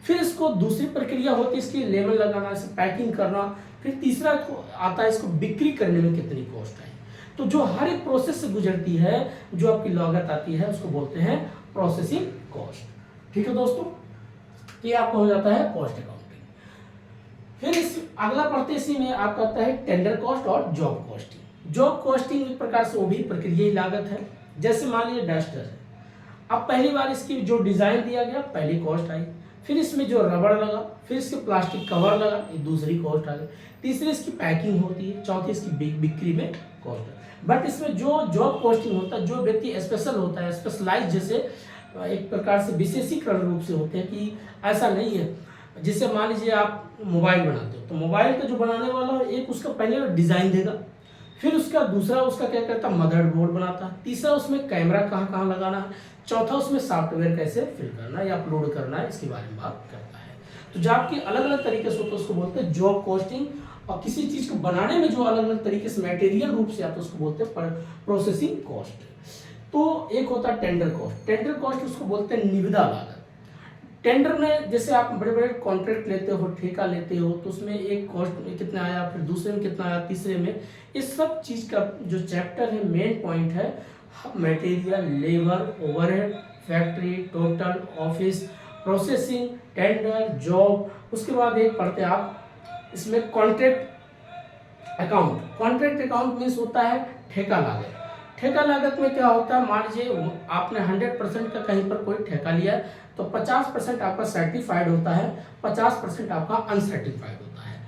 फिर इसको दूसरी प्रक्रिया होती है इसकी लेबल लगाना, इसे पैकिंग करना, फिर तीसरा आता है इसको बिक्री करने में कितनी कॉस्ट आई। तो जो हर एक प्रोसेस से गुजरती है, जो आपकी लागत आती है, उसको बोलते हैं प्रोसेसिंग कॉस्ट। ठीक है दोस्तों, ये आपका हो जाता है कॉस्ट अकाउंटिंग। फिर इस अगला पढ़ते इसी में आपका आता है टेंडर कॉस्ट और जॉब कॉस्टिंग। जॉब कॉस्टिंग एक प्रकार से वो भी प्रक्रिया लागत है। जैसे मान लीजिए डस्टर है, अब पहली बार इसकी जो डिजाइन दिया गया पहली कॉस्ट आई, फिर इसमें जो रबड़ लगा, फिर इसके प्लास्टिक कवर लगा, ये दूसरी कॉस्ट आ गई, तीसरी इसकी पैकिंग होती है, चौथी इसकी बिक्री में कॉस्ट है। बट इसमें जो जॉब कॉस्टिंग होता है, जो व्यक्ति स्पेशल होता है, स्पेशलाइज जैसे एक प्रकार से विशेषीकरण रूप से होते हैं कि ऐसा नहीं है। जिससे मान लीजिए आप मोबाइल बनाते हो, तो मोबाइल का जो बनाने वाला है एक उसका पहले डिजाइन देगा, फिर उसका दूसरा उसका क्या करता है, मदर बोर्ड बनाता है, तीसरा उसमें कैमरा कहाँ कहाँ लगाना है, चौथा उसमें सॉफ्टवेयर कैसे फिल करना है या अपलोड करना है, इसके बारे में बात करता है। तो जॉब की अलग अलग तरीके से होता है उसको बोलते हैं जॉब कॉस्टिंग, और किसी चीज को बनाने में जो अलग अलग तरीके से मटेरियल रूप से आता है उसको बोलते हैं प्रोसेसिंग कॉस्ट। तो एक होता है टेंडर कॉस्ट। टेंडर कॉस्ट उसको बोलते हैं निविदा लागत। टेंडर में जैसे आप बड़े बड़े कॉन्ट्रैक्ट लेते हो, ठेका लेते हो, तो उसमें एक कॉस्ट में कितना आया, फिर दूसरे में कितना आया, तीसरे में, इस सब चीज का जो चैप्टर है मेन पॉइंट है material, labour, overhead, factory, total, office, processing, tender, job. उसके बाद एक पढ़ते हैं आप इसमें contract account. Contract account means होता है ठेका लागत। ठेका लागत में क्या होता है, मान लीजिए आपने 100% का कहीं पर कोई ठेका लिया तो 50% आपका सर्टिफाइड होता है, 50% आपका अनसर्टिफाइड होता है।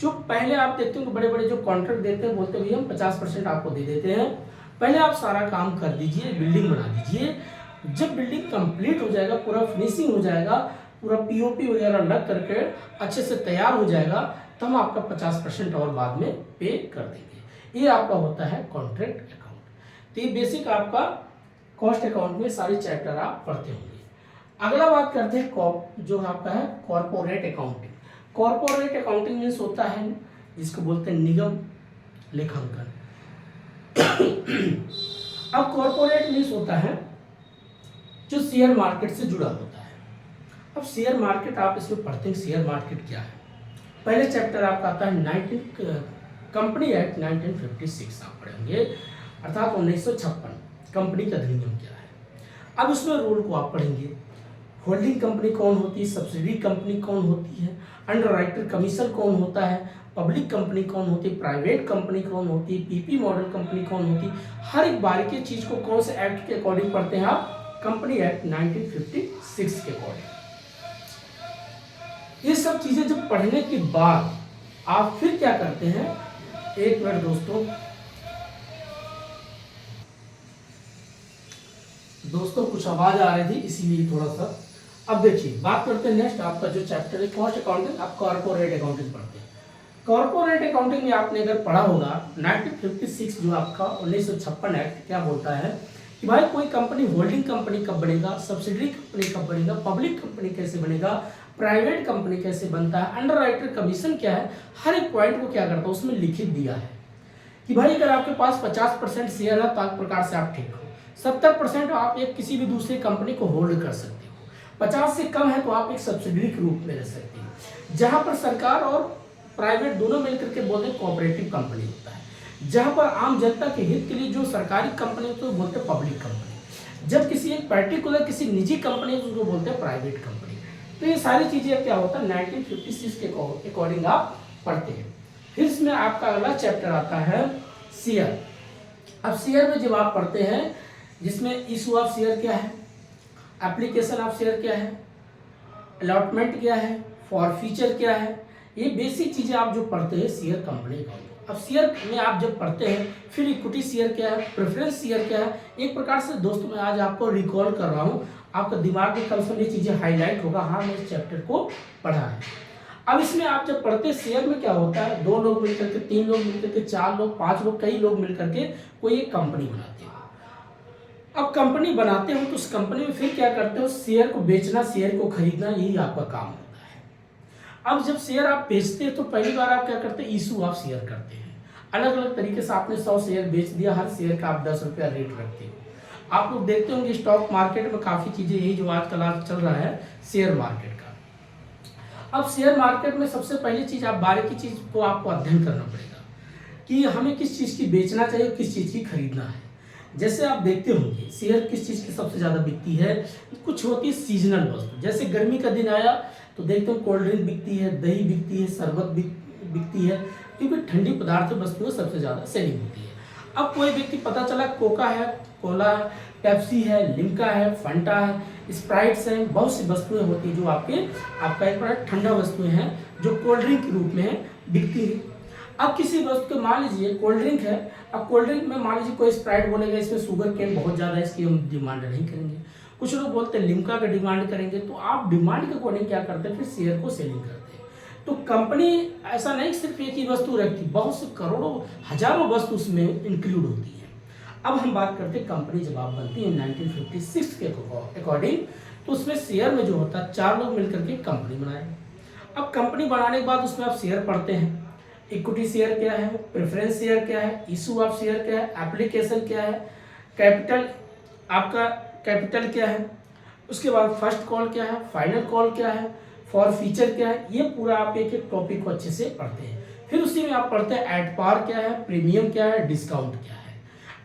जो पहले आप देखते हो बड़े बड़े जो कॉन्ट्रैक्ट देते हैं, बोलते हैं भैया हम 50% आपको दे देते हैं, पहले आप सारा काम कर दीजिए, बिल्डिंग बना दीजिए, जब बिल्डिंग कंप्लीट हो जाएगा, पूरा फिनिशिंग हो जाएगा, पूरा पीओपी वगैरह लग करके अच्छे से तैयार हो जाएगा, तो हम आपका 50% और बाद में पे कर देंगे। ये आपका होता है कॉन्ट्रैक्ट अकाउंट। तो ये बेसिक आपका कॉस्ट अकाउंट में सारे चैप्टर आप पढ़ते होंगे। अगला बात करते हैं जो आपका है corporate accounting. Corporate accounting means होता है जिसको बोलते हैं निगम लेखांकन। अब कॉर्पोरेट मीन्स होता है जो शेयर मार्केट से जुड़ा होता है। अब शेयर मार्केट आप इसमें पढ़ते हैं शेयर मार्केट क्या है। पहले चैप्टर आपका आता है कंपनी एक्ट 1956 आप पढ़ेंगे, अर्थात 1956 कंपनी का अधिनियम क्या है। अब उसमें रूल को आप पढ़ेंगे, होल्डिंग कंपनी कौन होती है, सब्सिडी कंपनी कौन होती है, अंडरराइटर कमीशन कौन होता है, पब्लिक कंपनी कौन होती है, प्राइवेट कंपनी कौन होती है, पीपी मॉडल कंपनी कौन होती है, हर एक बारीकी चीज को कौन से एक्ट के अकॉर्डिंग पढ़ते हैं आप, कंपनी एक्ट 1956 के अकॉर्डिंग। ये सब चीजें जब पढ़ने के बाद आप फिर क्या करते हैं, एक मिनट दोस्तों कुछ आवाज आ रही थी इसीलिए थोड़ा सा। अब देखिए बात करते हैं नेक्स्ट आपका जो चैप्टर है कॉस्ट अकाउंटिंग। आप कॉर्पोरेट अकाउंटिंग पढ़ते हैं। कॉर्पोरेट अकाउंटिंग में आपने अगर पढ़ा होगा 1956 जो आपका 1956 एक्ट क्या बोलता है कि भाई कोई कंपनी होल्डिंग कंपनी कब बनेगा, सब्सिडरी कंपनी कब बनेगा, पब्लिक कंपनी कैसे बनेगा, प्राइवेट कंपनी कैसे बनता है, अंडरराइटर कमीशन क्या है, हर एक पॉइंट को क्या करता है उसमें लिखित दिया है कि भाई अगर आपके पास 50% शेयर है तो एक प्रकार से आप ठीक हो, 70% आप एक किसी भी दूसरी कंपनी को होल्ड कर सकते हो, 50 से कम है तो आप एक सब्सिडरी के रूप में रह सकते हो। जहां पर सरकार और प्राइवेट दोनों मिलकर के बोलते हैं कोऑपरेटिव कंपनी होता है। जहां पर आम जनता के हित के लिए जो सरकारी कंपनी होती है वो बोलते हैं पब्लिक कंपनी। जब किसी एक पर्टिकुलर किसी निजी कंपनी है तो उसको बोलते हैं प्राइवेट कंपनी। तो ये सारी चीजें क्या होता है 1956 के अकॉर्डिंग आप पढ़ते हैं। फिर इसमें आपका अगला चैप्टर आता है शेयर। अब शेयर में जब आप पढ़ते हैं जिसमें इशू ऑफ शेयर क्या है, एप्लीकेशन ऑफ शेयर क्या है, अलॉटमेंट क्या है, फॉरफीचर क्या है, ये बेसिक चीज़ें आप जो पढ़ते हैं शेयर कंपनी अकाउंट। अब शेयर में आप जब पढ़ते हैं, फिर इक्विटी शेयर क्या है, प्रेफरेंस शेयर क्या है, एक प्रकार से दोस्तों मैं आज आपको रिकॉल कर रहा हूँ, आपका दिमाग में कम से कम ये चीज़ें हाईलाइट होगा, हाँ मैं इस चैप्टर को पढ़ा है। अब इसमें आप जब पढ़ते हैं शेयर में क्या होता है, 2 लोग मिलकर के, 3 लोग मिलकर के, 4 लोग, 5 लोग, कई लोग मिलकर के कोई एक कंपनी बनाते हैं। अब कंपनी बनाते हो तो उस कंपनी में फिर क्या करते हो, शेयर को बेचना, शेयर को खरीदना, यही आपका काम होता है। अब जब शेयर आप बेचते हैं तो पहली बार आप क्या करते हैं, इशू आप शेयर करते हैं। अलग अलग तरीके से आपने 100 शेयर बेच दिया, हर शेयर का आप 10 रुपया रेट रखते हो। आप लोग देखते होंगे स्टॉक मार्केट में काफ़ी चीज़ें, यही जो आजकल चल रहा है शेयर मार्केट का। अब शेयर मार्केट में सबसे पहली चीज़, आप बारीकी चीज़ को आपको अध्ययन करना पड़ेगा कि हमें किस चीज़ की बेचना चाहिए, किस चीज़ की खरीदना है। जैसे आप देखते होंगे शेयर किस चीज़ की सबसे ज़्यादा बिकती है, कुछ होती है सीजनल वस्तु। जैसे गर्मी का दिन आया तो देखते हो कोल्ड ड्रिंक बिकती है, दही बिकती है, शरबत बिकती है, क्योंकि ठंडी पदार्थ वस्तुएं सबसे ज़्यादा सेलिंग होती है। अब कोई व्यक्ति पता चला कोका है, कोला है, पेप्सी है, लिम्का है, फंटा है, स्प्राइट्स हैं, बहुत सी वस्तुएं होती हैं जो आपका एक बड़ा ठंडा वस्तुएं हैं जो कोल्ड ड्रिंक के रूप में बिकती है। अब किसी वस्तु को मान लीजिए कोल्ड ड्रिंक है, अब कोल्ड ड्रिंक में मान लीजिए कोई स्प्राइट बोलेगा इसमें शुगर केन बहुत ज़्यादा है, इसकी हम डिमांड नहीं करेंगे। कुछ लोग बोलते हैं लिम्का का डिमांड करेंगे, तो आप डिमांड के अकॉर्डिंग क्या करते हैं, फिर शेयर को सेलिंग करते हैं। तो कंपनी ऐसा नहीं सिर्फ एक ही वस्तु रखती, बहुत से करोड़ों हजारों वस्तु उसमें इंक्लूड होती है। अब हम बात करते हैं कंपनी जब आप बनती है 1956 के अकॉर्डिंग, तो उसमें शेयर में जो होता है 4 लोग मिलकर के कंपनी बनाए। अब कंपनी बनाने के बाद उसमें आप शेयर पढ़ते हैं, इक्विटी शेयर क्या है, प्रेफरेंस शेयर क्या है, इशू ऑफ शेयर क्या है, एप्लीकेशन क्या है, कैपिटल आपका कैपिटल क्या है, उसके बाद फर्स्ट कॉल क्या है, फाइनल कॉल क्या है, फॉर फीचर क्या है, ये पूरा आप एक एक टॉपिक को अच्छे से पढ़ते हैं। फिर उसी में आप पढ़ते हैं एट पार क्या है, प्रीमियम क्या है, डिस्काउंट क्या है।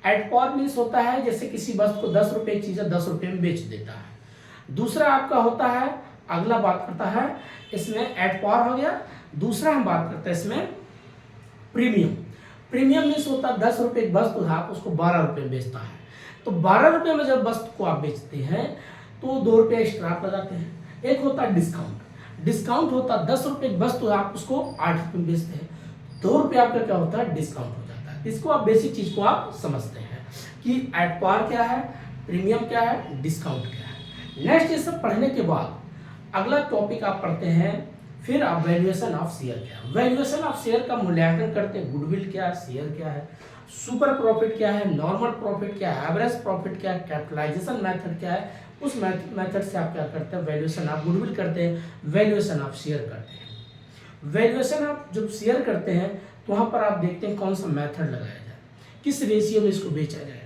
एट पार मीन्स होता है जैसे किसी वस्तु को 10 रुपये की चीज़ 10 रुपये में बेच देता है। दूसरा आपका होता है, अगला बात करता है इसमें एट पार हो गया। दूसरा हम बात करते हैं इसमें प्रीमियम। प्रीमियम मीन्स होता है 10 रुपये की वस्तु है, आप उसको 12 रुपये में बेचता है, तो 12 रुपये में जब वस्तु को आप बेचते हैं तो 2 रुपये एक्स्ट्रा आप लगाते हैं। एक होता है डिस्काउंट। डिस्काउंट होता है 10 रुपये की वस्तु है, आप उसको 8 रुपये में बेचते हैं, 2 रुपये आपका क्या होता है, डिस्काउंट हो जाता है। इसको आप बेसिक चीज़ को आप समझते हैं कि एट पार क्या है, प्रीमियम क्या है, डिस्काउंट क्या है। नेक्स्ट ये सब पढ़ने के बाद अगला टॉपिक आप पढ़ते हैं, फिर आप वैल्यूएशन ऑफ शेयर क्या है। वैल्यूएशन ऑफ शेयर का मूल्यांकन करते हैं, गुडविल क्या है, शेयर क्या है, सुपर प्रॉफिट क्या है, नॉर्मल प्रॉफिट क्या है, एवरेज प्रॉफिट क्या है, कैपिटलाइजेशन मेथड क्या है, उस मेथड से आप क्या करते हैं, वैल्यूएशन ऑफ गुडविल करते हैं, वैल्यूएशन ऑफ शेयर करते हैं। वैल्यूएशन आप जब शेयर करते हैं तो वहाँ पर आप देखते हैं कौन सा मेथड लगाया जाए, किस रेशियो में इसको बेचा जाए।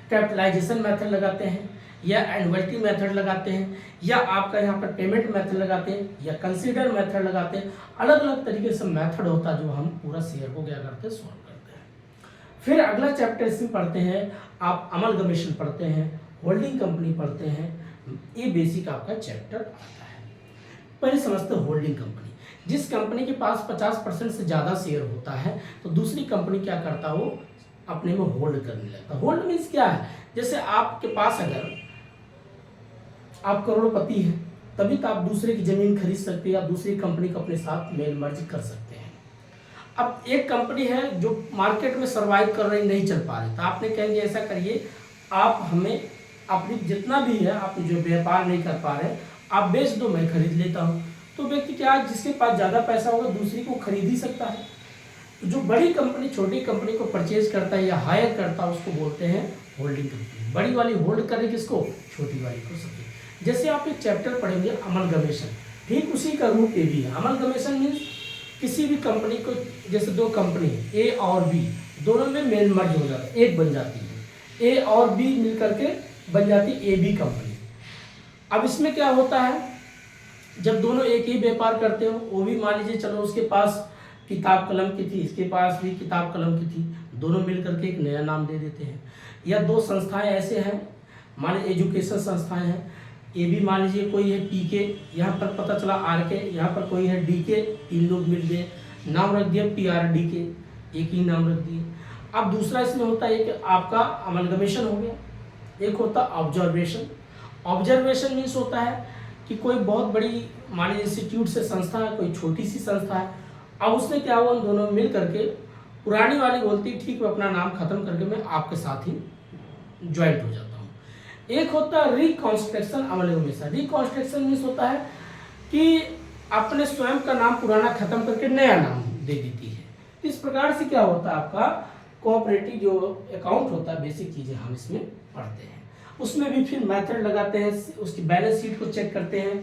कैपिटलाइजेशन मेथड लगाते हैं या एनुअलिटी मेथड लगाते हैं या आपका यहाँ पर पेमेंट मेथड लगाते हैं या कंसीडर मेथड लगाते हैं। अलग अलग तरीके से मेथड होता है जो हम पूरा शेयर को क्या करते हैं, सॉल्व करते हैं। फिर अगला चैप्टर इसमें पढ़ते हैं आप अमलगमेशन पढ़ते हैं, होल्डिंग कंपनी पढ़ते हैं। ये बेसिक आपका चैप्टर आता है। पहले समझते हैं होल्डिंग कंपनी। जिस कंपनी के पास 50% से ज़्यादा शेयर होता है तो दूसरी कंपनी क्या करता है, वो अपने में होल्ड करने लगता है। होल्ड मीन्स क्या है, जैसे आपके पास अगर आप करोड़पति हैं तभी तो आप दूसरे की ज़मीन खरीद सकते हैं या दूसरी कंपनी को अपने साथ मेल मर्ज कर सकते हैं। अब एक कंपनी है जो मार्केट में सर्वाइव कर रही, नहीं चल पा रही, तो आपने कहेंगे ऐसा करिए, आप हमें अपनी जितना भी है, आप जो व्यापार नहीं कर पा रहे आप बेच दो, मैं खरीद लेता हूँ। तो व्यक्ति क्या, जिसके पास ज़्यादा पैसा होगा दूसरी को खरीद ही सकता है। तो जो बड़ी कंपनी छोटी कंपनी को परचेज करता है या हायर करता है उसको बोलते हैं होल्डिंग कंपनी। बड़ी वाली होल्ड करे किसको, छोटी वाली को सके। जैसे आप एक चैप्टर पढ़ेंगे अमलगमेशन, ठीक उसी का रूप ये भी है। अमलगमेशन मीन्स किसी भी कंपनी को, जैसे 2 कंपनी ए और बी दोनों में मेल मर्ज हो जाता है, एक बन जाती है, ए और बी मिल करके बन जाती है ए बी कंपनी। अब इसमें क्या होता है, जब दोनों एक ही व्यापार करते हो, वो भी मान लीजिए चलो उसके पास किताब कलम की थी, इसके पास भी किताब कलम की थी, दोनों मिल करके एक नया नाम दे देते हैं। या 2 संस्थाएं ऐसे हैं, मान लीजिए एजुकेशन संस्थाएं हैं, ये भी मान लीजिए कोई है टीके, यहाँ पर पता चला आरके, यहाँ पर कोई है डीके, 3 लोग मिल गए, नाम रख दिया PRDK, एक ही नाम रख दिए। अब दूसरा इसमें होता है कि आपका अमलगमेशन हो गया, एक होता ऑब्जर्वेशन। ऑब्जर्वेशन मीन्स होता है कि कोई बहुत बड़ी मान लीजिए इंस्टीट्यूट से संस्था है, कोई छोटी सी संस्था है, अब उसने क्या हुआ, उन दोनों मिल करके पुरानी वाली बोलती ठीक है अपना नाम खत्म करके मैं आपके साथ ही ज्वाइंट हो जाता हूँ। एक होता है रिकॉन्स्ट्रक्शन अमल हमेशा। रिकॉन्स्ट्रक्शन मीन्स होता है कि अपने स्वयं का नाम पुराना खत्म करके नया नाम दे देती है। इस प्रकार से क्या होता है आपका कोऑपरेटिव जो अकाउंट होता है, बेसिक चीजें हम इसमें पढ़ते हैं। उसमें भी फिर मेथड लगाते हैं, उसकी बैलेंस शीट को चेक करते हैं,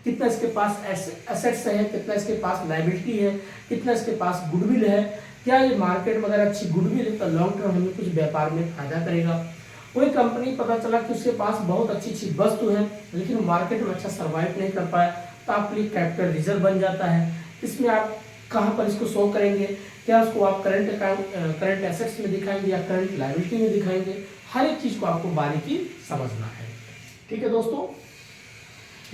कितना इसके पास एसेट्स है, कितना इसके पास लायबिलिटी है, कितना इसके पास गुडविल है, क्या ये मार्केट में अगर अच्छी गुडविल है तो लॉन्ग टर्म हमें कुछ व्यापार में फायदा करेगा। कोई कंपनी पता चला कि उसके पास बहुत अच्छी अच्छी वस्तु है लेकिन मार्केट में अच्छा सर्वाइव नहीं कर पाया, तो आपके लिए कैपिटल रिजर्व बन जाता है। इसमें आप कहाँ पर इसको शो करेंगे, क्या उसको आप करंट अकाउंट करंट एसेट्स में दिखाएंगे या करंट लायबिलिटी में दिखाएंगे, हर एक चीज को आपको बारीकी समझना है। ठीक है दोस्तों,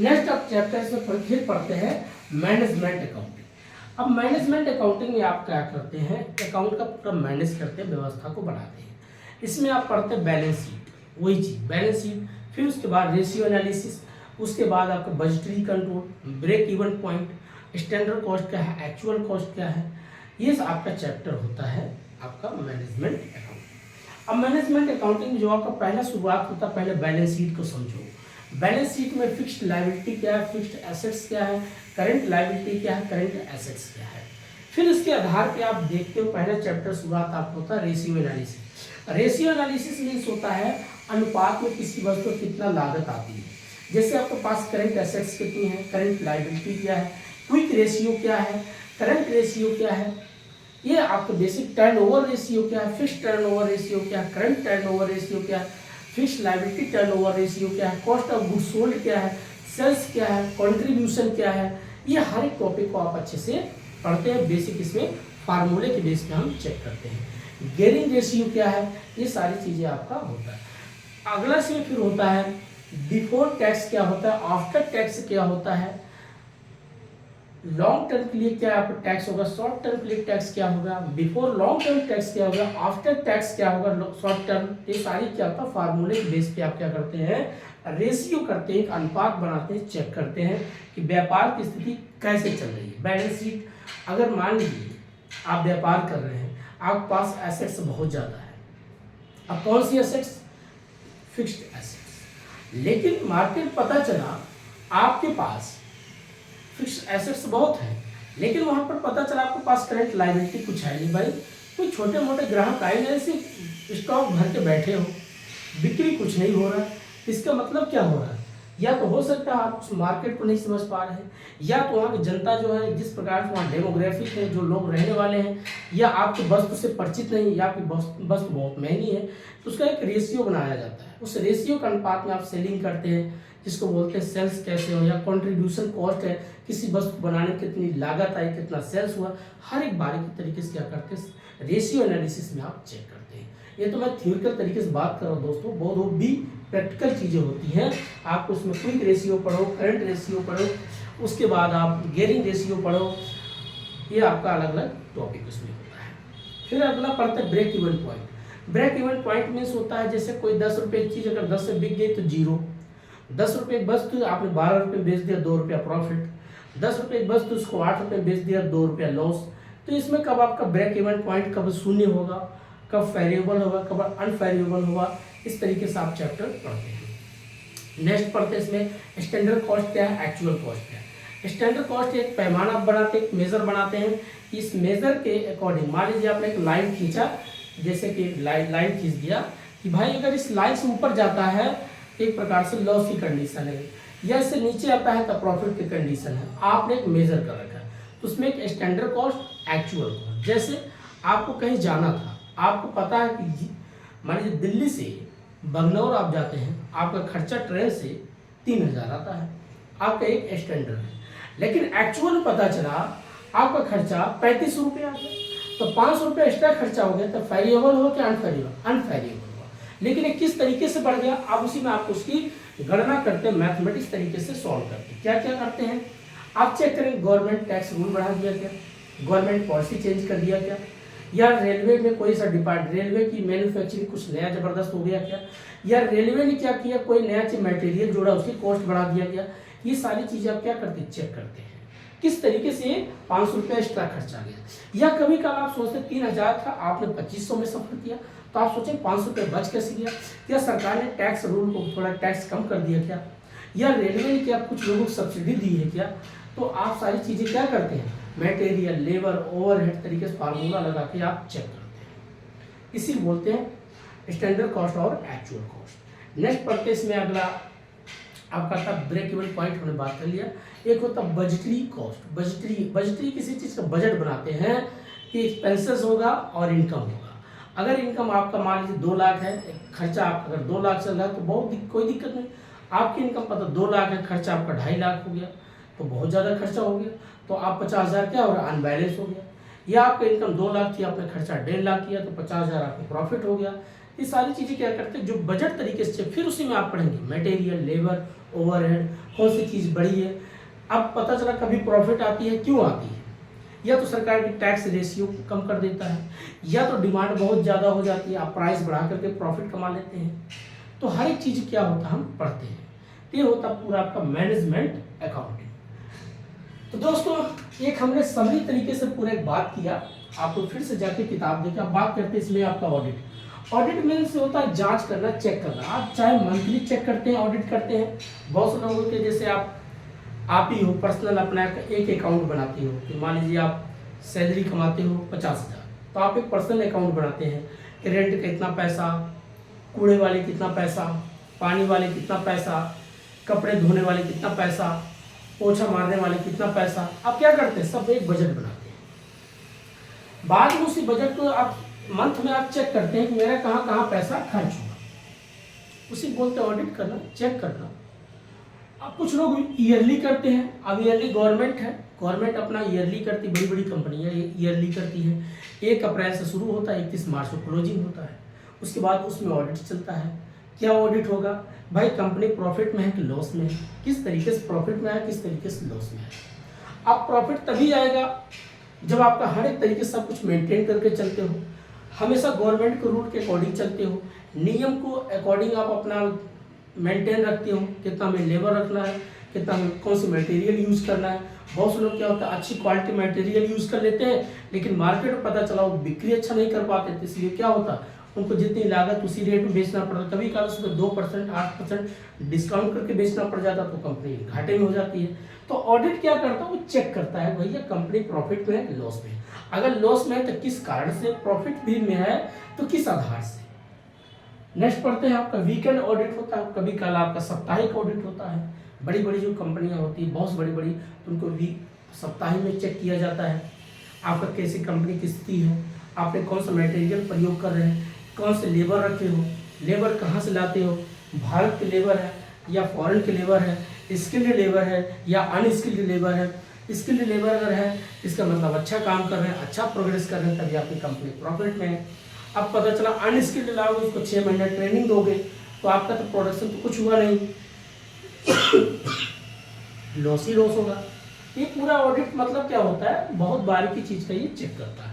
नेक्स्ट अब चैप्टर से फिर पढ़ते हैं मैनेजमेंट अकाउंटिंग। अब मैनेजमेंट अकाउंटिंग में आप क्या करते हैं, अकाउंट का पूरा मैनेज करते हैं, व्यवस्था को बनाते हैं। इसमें आप पढ़ते हैं बैलेंस शीट, वही चीज बैलेंस शीट, फिर उसके बाद रेशियो एनालिसिस, उसके बाद आपका budgetary control, break even point, standard cost क्या है, एक्चुअल कॉस्ट क्या है, ये आपका चैप्टर होता है आपका मैनेजमेंट अकाउंटिंग। अब मैनेजमेंट अकाउंटिंग जो आपका पहला शुरुआत होता है, पहले बैलेंस शीट को समझो। बैलेंस शीट में फिक्स्ड लायबिलिटी क्या है, फिक्स्ड एसेट्स क्या है, करंट लायबिलिटी क्या है, करंट एसेट्स क्या है। फिर इसके आधार पे आप देखते हो पहला चैप्टर शुरुआत आपका होता है ratio analysis. Ratio analysis means होता है अनुपात में किसी वस्तु को कितना लागत आती है। जैसे आपके पास करंट एसेट्स कितनी है, करंट लायबिलिटी क्या है, क्विक रेशियो क्या है, करंट रेशियो क्या है, ये आपका बेसिक टर्नओवर रेशियो क्या है, फिक्स्ड टर्नओवर रेशियो क्या है, करंट टर्नओवर रेशियो क्या है, फिक्स्ड लायबिलिटी टर्नओवर रेशियो क्या है, कॉस्ट ऑफ गुड्स सोल्ड क्या है, सेल्स क्या है, कंट्रीब्यूशन क्या है, ये हर एक टॉपिक को आप अच्छे से पढ़ते हैं। बेसिक इसमें फार्मूले के बेस पे हम चेक करते हैं। गेयरिंग रेशियो क्या है, ये सारी चीजें आपका होता है। अगला इसमें फिर होता है बिफोर टैक्स क्या होता है, आफ्टर टैक्स क्या होता है, लॉन्ग टर्म के लिए क्या आपका टैक्स होगा, शॉर्ट टर्म के लिए टैक्स क्या होगा, बिफोर लॉन्ग टर्म टैक्स क्या होगा, आफ्टर टैक्स क्या होगा, शॉर्ट टर्म, ये सारी क्या होता है फार्मूले के बेस पे आप क्या करते हैं, रेशियो करते हैं, अनुपात बनाते हैं, चेक करते हैं कि व्यापार की स्थिति कैसे चल रही है। बैलेंस शीट, अगर मान लीजिए आप व्यापार कर रहे हैं, आपके पास एसेट्स बहुत ज्यादा है, अब कौन सी एसेट्स, फिक्स्ड एसेट्स, लेकिन मार्केट पता चला आपके पास फिक्स्ड एसेट्स बहुत है लेकिन वहां पर पता चला आपके पास करंट लायबिलिटी कुछ है नहीं। भाई कोई छोटे मोटे ग्राहक आए ना, ऐसे स्टॉक भर के बैठे हो, बिक्री कुछ नहीं हो रहा, इसका मतलब क्या हो रहा है, या तो हो सकता है आप उस मार्केट को नहीं समझ पा रहे हैं, या तो वहाँ की जनता जो है जिस प्रकार से वहाँ डेमोग्राफिक है, जो लोग रहने वाले हैं, या आपकी वस्तु से परिचित नहीं, या आपकी वस्तु बहुत महंगी है, तो उसका एक रेशियो बनाया जाता है। उस रेशियो के अनुपात में आप सेलिंग करते हैं, जिसको बोलते हैं सेल्स कैसे हो, या कंट्रीब्यूशन कॉस्ट है, किसी वस्तु बनाने कितनी लागत आई, कितना सेल्स हुआ, हर एक बारीकी तरीके से क्या करते हैं, रेशियो एनालिसिस में आप चेक करते हैं। ये तो मैं थ्योरिकल तरीके से बात कर रहा हूँ दोस्तों, बहुत भी प्रैक्टिकल चीज़ें होती हैं। आप उसमें क्विक रेशियो पढ़ो, करंट रेशियो पढ़ो, उसके बाद आप गेयरिंग रेशियो पढ़ो, ये आपका अलग अलग टॉपिक उसमें होता है। फिर अगला पढ़ते हैं break even point. Break even point means होता है जैसे कोई 10 रुपये की चीज़ अगर 10 से बिक गई तो जीरो, 10 रुपये की वस्तु आपने 12 रुपये बेच दिया, 2 रुपया प्रॉफिट, 10 रुपये की वस्तु उसको 8 रुपये बेच दिया, 2 रुपया लॉस। तो इसमें कब आपका ब्रेक इवन पॉइंट कब शून्य होगा, कब वेरिएबल होगा, कब अनवेरिएबल होगा, इस तरीके से आप चैप्टर पढ़ते हैं। नेक्स्ट पढ़ते हैं इसमें स्टैंडर्ड कॉस्ट क्या है, एक्चुअल कॉस्ट क्या है। स्टैंडर्ड कॉस्ट एक पैमाना बनाते हैं, एक मेजर बनाते हैं। इस मेजर के अकॉर्डिंग मान लीजिए आपने एक लाइन खींचा, जैसे कि लाइन खींच दिया कि भाई अगर इस लाइन से ऊपर जाता है एक प्रकार से लॉस की कंडीशन है, या इससे नीचे आता है तो प्रॉफिट की कंडीशन है, आपने एक मेजर कर रखा है। तो उसमें एक स्टैंडर्ड कॉस्ट, एक्चुअल कॉस्ट। जैसे आपको कहीं जाना था, आपको पता है कि मान लीजिए दिल्ली से बंगलौर आप जाते हैं, आपका खर्चा ट्रेन से 3000 आता है, आपका एक स्टैंडर्ड है, लेकिन एक्चुअल पता चला आपका खर्चा 3500 रुपये आ गया, तो 500 रुपये एक्स्ट्रा खर्चा हो गया, तो वेरिएबल हो क्या अनवेरिएबल हुआ। लेकिन ये किस तरीके से बढ़ गया, आप उसी में आप उसकी गणना करते हैं, मैथमेटिक्स तरीके से सॉल्व करते हैं। क्या क्या करते हैं आप चेक करें, गवर्नमेंट टैक्स रूल बढ़ा दिया क्या, गवर्नमेंट पॉलिसी चेंज कर दिया क्या, या रेलवे में कोई सा डिपार्टमेंट, रेलवे की मैन्युफैक्चरिंग कुछ नया जबरदस्त हो गया क्या, या रेलवे ने क्या किया, कोई नया चीज मटेरियल जोड़ा उसकी कॉस्ट बढ़ा दिया गया, ये सारी चीज़ें आप क्या करते हैं, चेक करते हैं किस तरीके से 500 रुपया एक्स्ट्रा खर्चा आ गया। या कभी कल आप सोचते 3000 था, आपने 2500 में सफर किया, तो आप सोचें 500 रुपये बच कैसे गया। या सरकार ने टैक्स रूल को थोड़ा टैक्स कम कर दिया क्या, या रेलवे ने क्या कुछ लोगों को सब्सिडी दी है क्या। तो आप सारी चीज़ें क्या करते हैं, मटेरियल, लेबर, ओवरहेड तरीके से फार्मूला लगा के आप चेक करते हैं। इसी बोलते हैं स्टैंडर्ड कॉस्ट और एक्चुअल कॉस्ट। नेक्स्ट पढ़ते इसमें अगला आपका था ब्रेक इवन पॉइंट, हमने बात कर लिया। एक होता बजटरी कॉस्ट। बजटरी किसी चीज़ का बजट बनाते हैं कि एक्सपेंसेस होगा और इनकम होगा। अगर इनकम आपका मान लीजिए 2 लाख है, खर्चा आपका अगर 2 लाख चल रहा है तो कोई दिक्कत नहीं। आपकी इनकम पता 2 लाख है, खर्चा आपका 2.5 लाख हो गया तो बहुत ज़्यादा खर्चा हो गया, तो आप 50,000 क्या हो रहा है, अनबैलेंस हो गया। या आपका इनकम 2 लाख थी, आपने खर्चा 1.5 लाख किया तो 50,000 आपको प्रॉफिट हो गया। ये सारी चीज़ें क्या करते हैं, जो बजट तरीके से, फिर उसी में आप पढ़ेंगे मटेरियल, लेबर, ओवरहेड, कौन सी चीज़ बढ़ी है। अब पता चला कभी प्रॉफिट आती है, क्यों आती है, या तो सरकार की टैक्स रेशियो कम कर देता है, या तो डिमांड बहुत ज़्यादा हो जाती है, आप प्राइस बढ़ा करके प्रॉफिट कमा लेते हैं। तो हर एक चीज़ क्या होता है हम पढ़ते हैं। ये होता पूरा आपका मैनेजमेंट अकाउंटिंग। तो दोस्तों एक हमने सभी तरीके से पूरा एक बात किया, आपको फिर से जाके किताब देखें। अब बात करते हैं इसमें आपका ऑडिट मीन्स होता है जांच करना, चेक करना। आप चाहे मंथली चेक करते हैं, ऑडिट करते हैं। बहुत से लोगों के जैसे आप ही हो पर्सनल अपना एक अकाउंट बनाते हो कि मान लीजिए आप सैलरी कमाते हो 50,000, तो आप एक पर्सनल अकाउंट बनाते हैं कि रेंट का इतना पैसा, कूड़े वाले कितना पैसा, पानी वाले कितना पैसा, कपड़े धोने वाले कितना पैसा, पोछा मारने वाले कितना पैसा। आप क्या करते हैं, सब एक बजट बनाते हैं। बाद में उसी बजट को आप मंथ में आप चेक करते हैं कि मेरा कहाँ कहाँ पैसा खर्च हुआ। उसी बोलते हैं ऑडिट करना, चेक करना। अब कुछ लोग ईयरली करते हैं। अब ईयरली गवर्नमेंट है, गवर्नमेंट अपना ईयरली करती, बड़ी बड़ी कंपनियां ईयरली करती है। 1 अप्रैल से शुरू होता है, 31 मार्च को क्लोजिंग होता है। उसके बाद उसमें ऑडिट चलता है। क्या ऑडिट होगा भाई, कंपनी प्रॉफिट में है कि लॉस में है, किस तरीके से प्रॉफिट में है, किस तरीके से लॉस में है। अब प्रॉफिट तभी आएगा जब आपका हर एक तरीके से सब कुछ मेंटेन करके चलते हो, हमेशा गवर्नमेंट के रूल के अकॉर्डिंग चलते हो, नियम को अकॉर्डिंग आप अपना मेंटेन रखते हो, कितना में लेबर रखना है, कितना में कौन सी मटेरियल यूज़ करना है। बहुत से लोग क्या होता है अच्छी क्वालिटी मटेरियल यूज़ कर लेते हैं, लेकिन मार्केट में पता चला वो बिक्री अच्छा नहीं कर पाते, तो इसलिए क्या होता है उनको जितनी लागत उसी रेट में बेचना पड़ता। कभी कभी उसमें 2%, 8% डिस्काउंट करके बेचना पड़ जाता, तो कंपनी घाटे में हो जाती है। तो ऑडिट क्या करता है, वो चेक करता है भैया कंपनी प्रॉफिट में है कि लॉस में है। अगर लॉस में है तो किस कारण से, प्रॉफिट भी में है तो किस आधार से। नेक्स्ट पढ़ते हैं आपका वीकेंड ऑडिट होता है, कभी कल आपका साप्ताहिक ऑडिट होता है। बड़ी बड़ी जो कंपनियां होती है बहुत बड़ी बड़ी, तो उनको सप्ताहिक में चेक किया जाता है आपका कैसी कंपनी की स्थिति है, आपने कौन सा मटेरियल प्रयोग कर रहे हैं, कौन से लेबर रखे हो, लेबर कहाँ से लाते हो, भारत के लेबर है या फॉरेन के लेबर है, स्किल्ड लेबर है या अनस्किल्ड लेबर है। स्किल्ड लेबर अगर है इसका मतलब अच्छा काम कर रहे हैं, अच्छा प्रोग्रेस कर रहे हैं, तभी आपकी कंपनी प्रॉफिट में है। अब पता चला अनस्किल्ड लाओगे, उसको 6 महीने ट्रेनिंग दोगे तो आपका तो प्रोडक्शन तो कुछ हुआ नहीं, लॉस ही लॉस होगा। ये पूरा ऑडिट मतलब क्या होता है, बहुत बारीकी चीज का ये चेक करता है।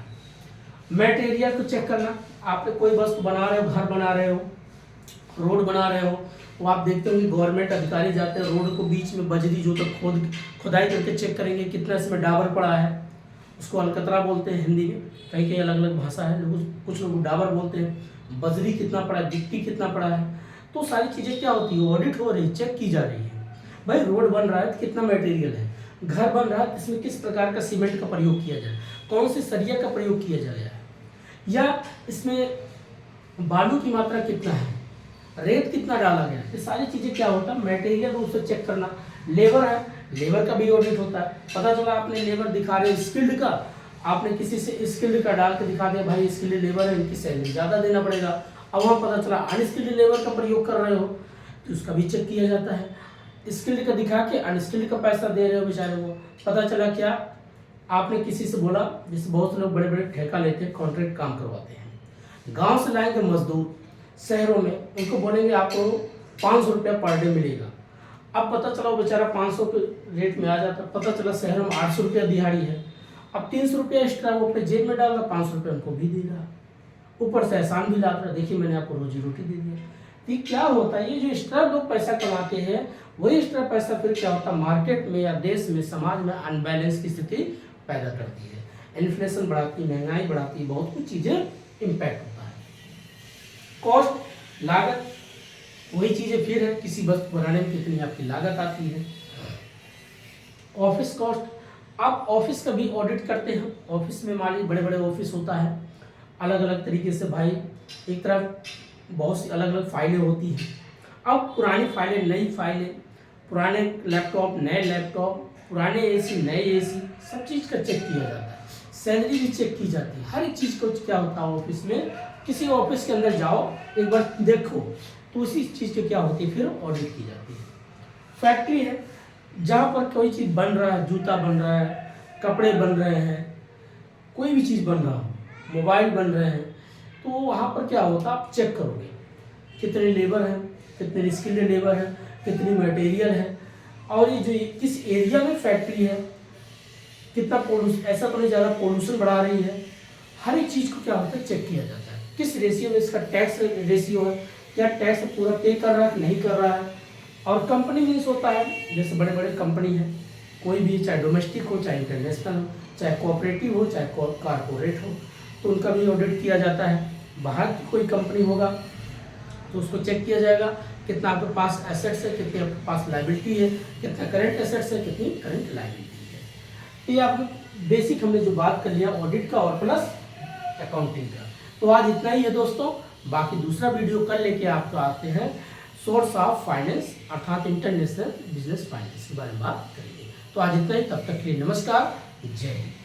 मटेरियल को चेक करना, आपने कोई वस्तु बना रहे हो, घर बना रहे हो, रोड बना रहे हो, तो आप देखते हो कि गवर्नमेंट अधिकारी जाते हैं रोड को बीच में बजरी जो तो खुदाई करके चेक करेंगे कितना इसमें डाबर पड़ा है, उसको अलकतरा बोलते हैं हिंदी में, कहीं कहीं अलग अलग भाषा है, लोग कुछ लोग डाबर बोलते हैं। बजरी कितना पड़ा है, गिट्टी कितना पड़ा है, तो सारी चीज़ें क्या होती है ऑडिट हो रही है, चेक की जा रही है। भाई रोड बन रहा है तो कितना मटेरियल है, घर बन रहा है तो इसमें किस प्रकार का सीमेंट का प्रयोग किया जाए, कौन सी सरिया का प्रयोग किया जा रहा है, या इसमें बालू की मात्रा कितना है, रेत कितना डाला गया, ये सारी चीज़ें क्या होता है मटेरियल रूप से चेक करना। लेबर है, लेबर का भी ऑडिट होता है। पता चला आपने लेबर दिखा रहे स्किल्ड का, आपने किसी से स्किल्ड का डाल के दिखा दिया भाई स्किल्ड लेबर है इनकी सैलरी ज़्यादा देना पड़ेगा। अब वहाँ पता चला अनस्किल्ड लेबर का प्रयोग कर रहे हो तो उसका भी चेक किया जाता है। स्किल्ड का दिखा के अनस्किल्ड का पैसा दे रहे हो बेचारे को। पता चला क्या आपने किसी से बोला, जैसे बहुत से लोग बड़े बड़े ठेका लेते हैं, कॉन्ट्रैक्ट काम करवाते हैं, गांव से लाएंगे मजदूर शहरों में, उनको बोलेंगे आपको 500 रुपया पर डे मिलेगा। अब पता चला वो बेचारा 500 के रेट में आ जाता, पता चला शहरों में 800 रुपया दिहाड़ी है। अब 300 रुपया एक्स्ट्रा वो अपने जेब में डाल रहा, 500 रुपया उनको भी दे रहा, ऊपर से एहसान भी ला रहा, देखिए मैंने आपको रोजी रोटी दे दिया। कि क्या होता है, ये जो एक्स्ट्रा लोग पैसा कमाते हैं वही एक्स्ट्रा पैसा फिर क्या होता है मार्केट में या देश में समाज में अनबैलेंस की स्थिति पैदा करती है, इन्फ्लेशन बढ़ाती, महंगाई बढ़ाती, बहुत कुछ चीज़ें इम्पैक्ट होता है। कॉस्ट लागत वही चीज़ें फिर है, किसी वस्तु बनाने में कितनी आपकी लागत आती है। ऑफिस कॉस्ट, आप ऑफिस का भी ऑडिट करते हैं, ऑफिस में मान लीजिए बड़े बड़े ऑफिस होता है, अलग अलग तरीके से भाई एक तरफ बहुत सी अलग अलग फाइलें होती हैं। अब पुरानी फाइलें, नई फाइलें, पुराने लैपटॉप, नए लैपटॉप, पुराने एसी, नए एसी, सब चीज़ का चेक किया जाता है, सैलरी भी चेक की जाती है, हर एक चीज़ को क्या होता है ऑफिस में। किसी ऑफिस के अंदर जाओ एक बार देखो तो उसी चीज़ की क्या होती है फिर ऑडिट की जाती है। फैक्ट्री है, जहाँ पर कोई चीज़ बन रहा है, जूता बन रहा है, कपड़े बन रहे हैं, कोई भी चीज़ बन रहा हो, मोबाइल बन रहे हैं, तो वहाँ पर क्या होता है आप चेक करोगे कितने लेबर हैं, कितने स्किल्ड लेबर हैं, कितनी मटेरियल है, और ये जो किस एरिया में फैक्ट्री है, कितना पोल्यूशन, ऐसा तो नहीं ज़्यादा पोल्यूशन बढ़ा रही है, हर एक चीज़ को क्या होता है चेक किया जाता है। किस रेशियो में इसका टैक्स रेशियो है, क्या टैक्स पूरा पे कर रहा है कि नहीं कर रहा है। और कंपनी मीन्स होता है जैसे बड़े बड़े कंपनी है, कोई भी, चाहे डोमेस्टिक हो, चाहे इंटरनेशनल हो, चाहे कोऑपरेटिव हो, चाहे कॉरपोरेट हो, तो उनका भी ऑडिट किया जाता है। बाहर की कोई कंपनी होगा तो उसको चेक किया जाएगा कितना आपके पास एसेट्स है, कितनी आपके पास लायबिलिटी है, कितना करंट एसेट्स है, कितनी करंट लायबिलिटी है। तो ये आपको बेसिक हमने जो बात कर लिया ऑडिट का और प्लस अकाउंटिंग का। तो आज इतना ही है दोस्तों, बाकी दूसरा वीडियो कल लेके आपको आते हैं सोर्स ऑफ फाइनेंस अर्थात इंटरनेशनल बिजनेस फाइनेंस के बारे में बात करेंगे। तो आज इतना ही, तब तक के लिए नमस्कार, जय हिंद।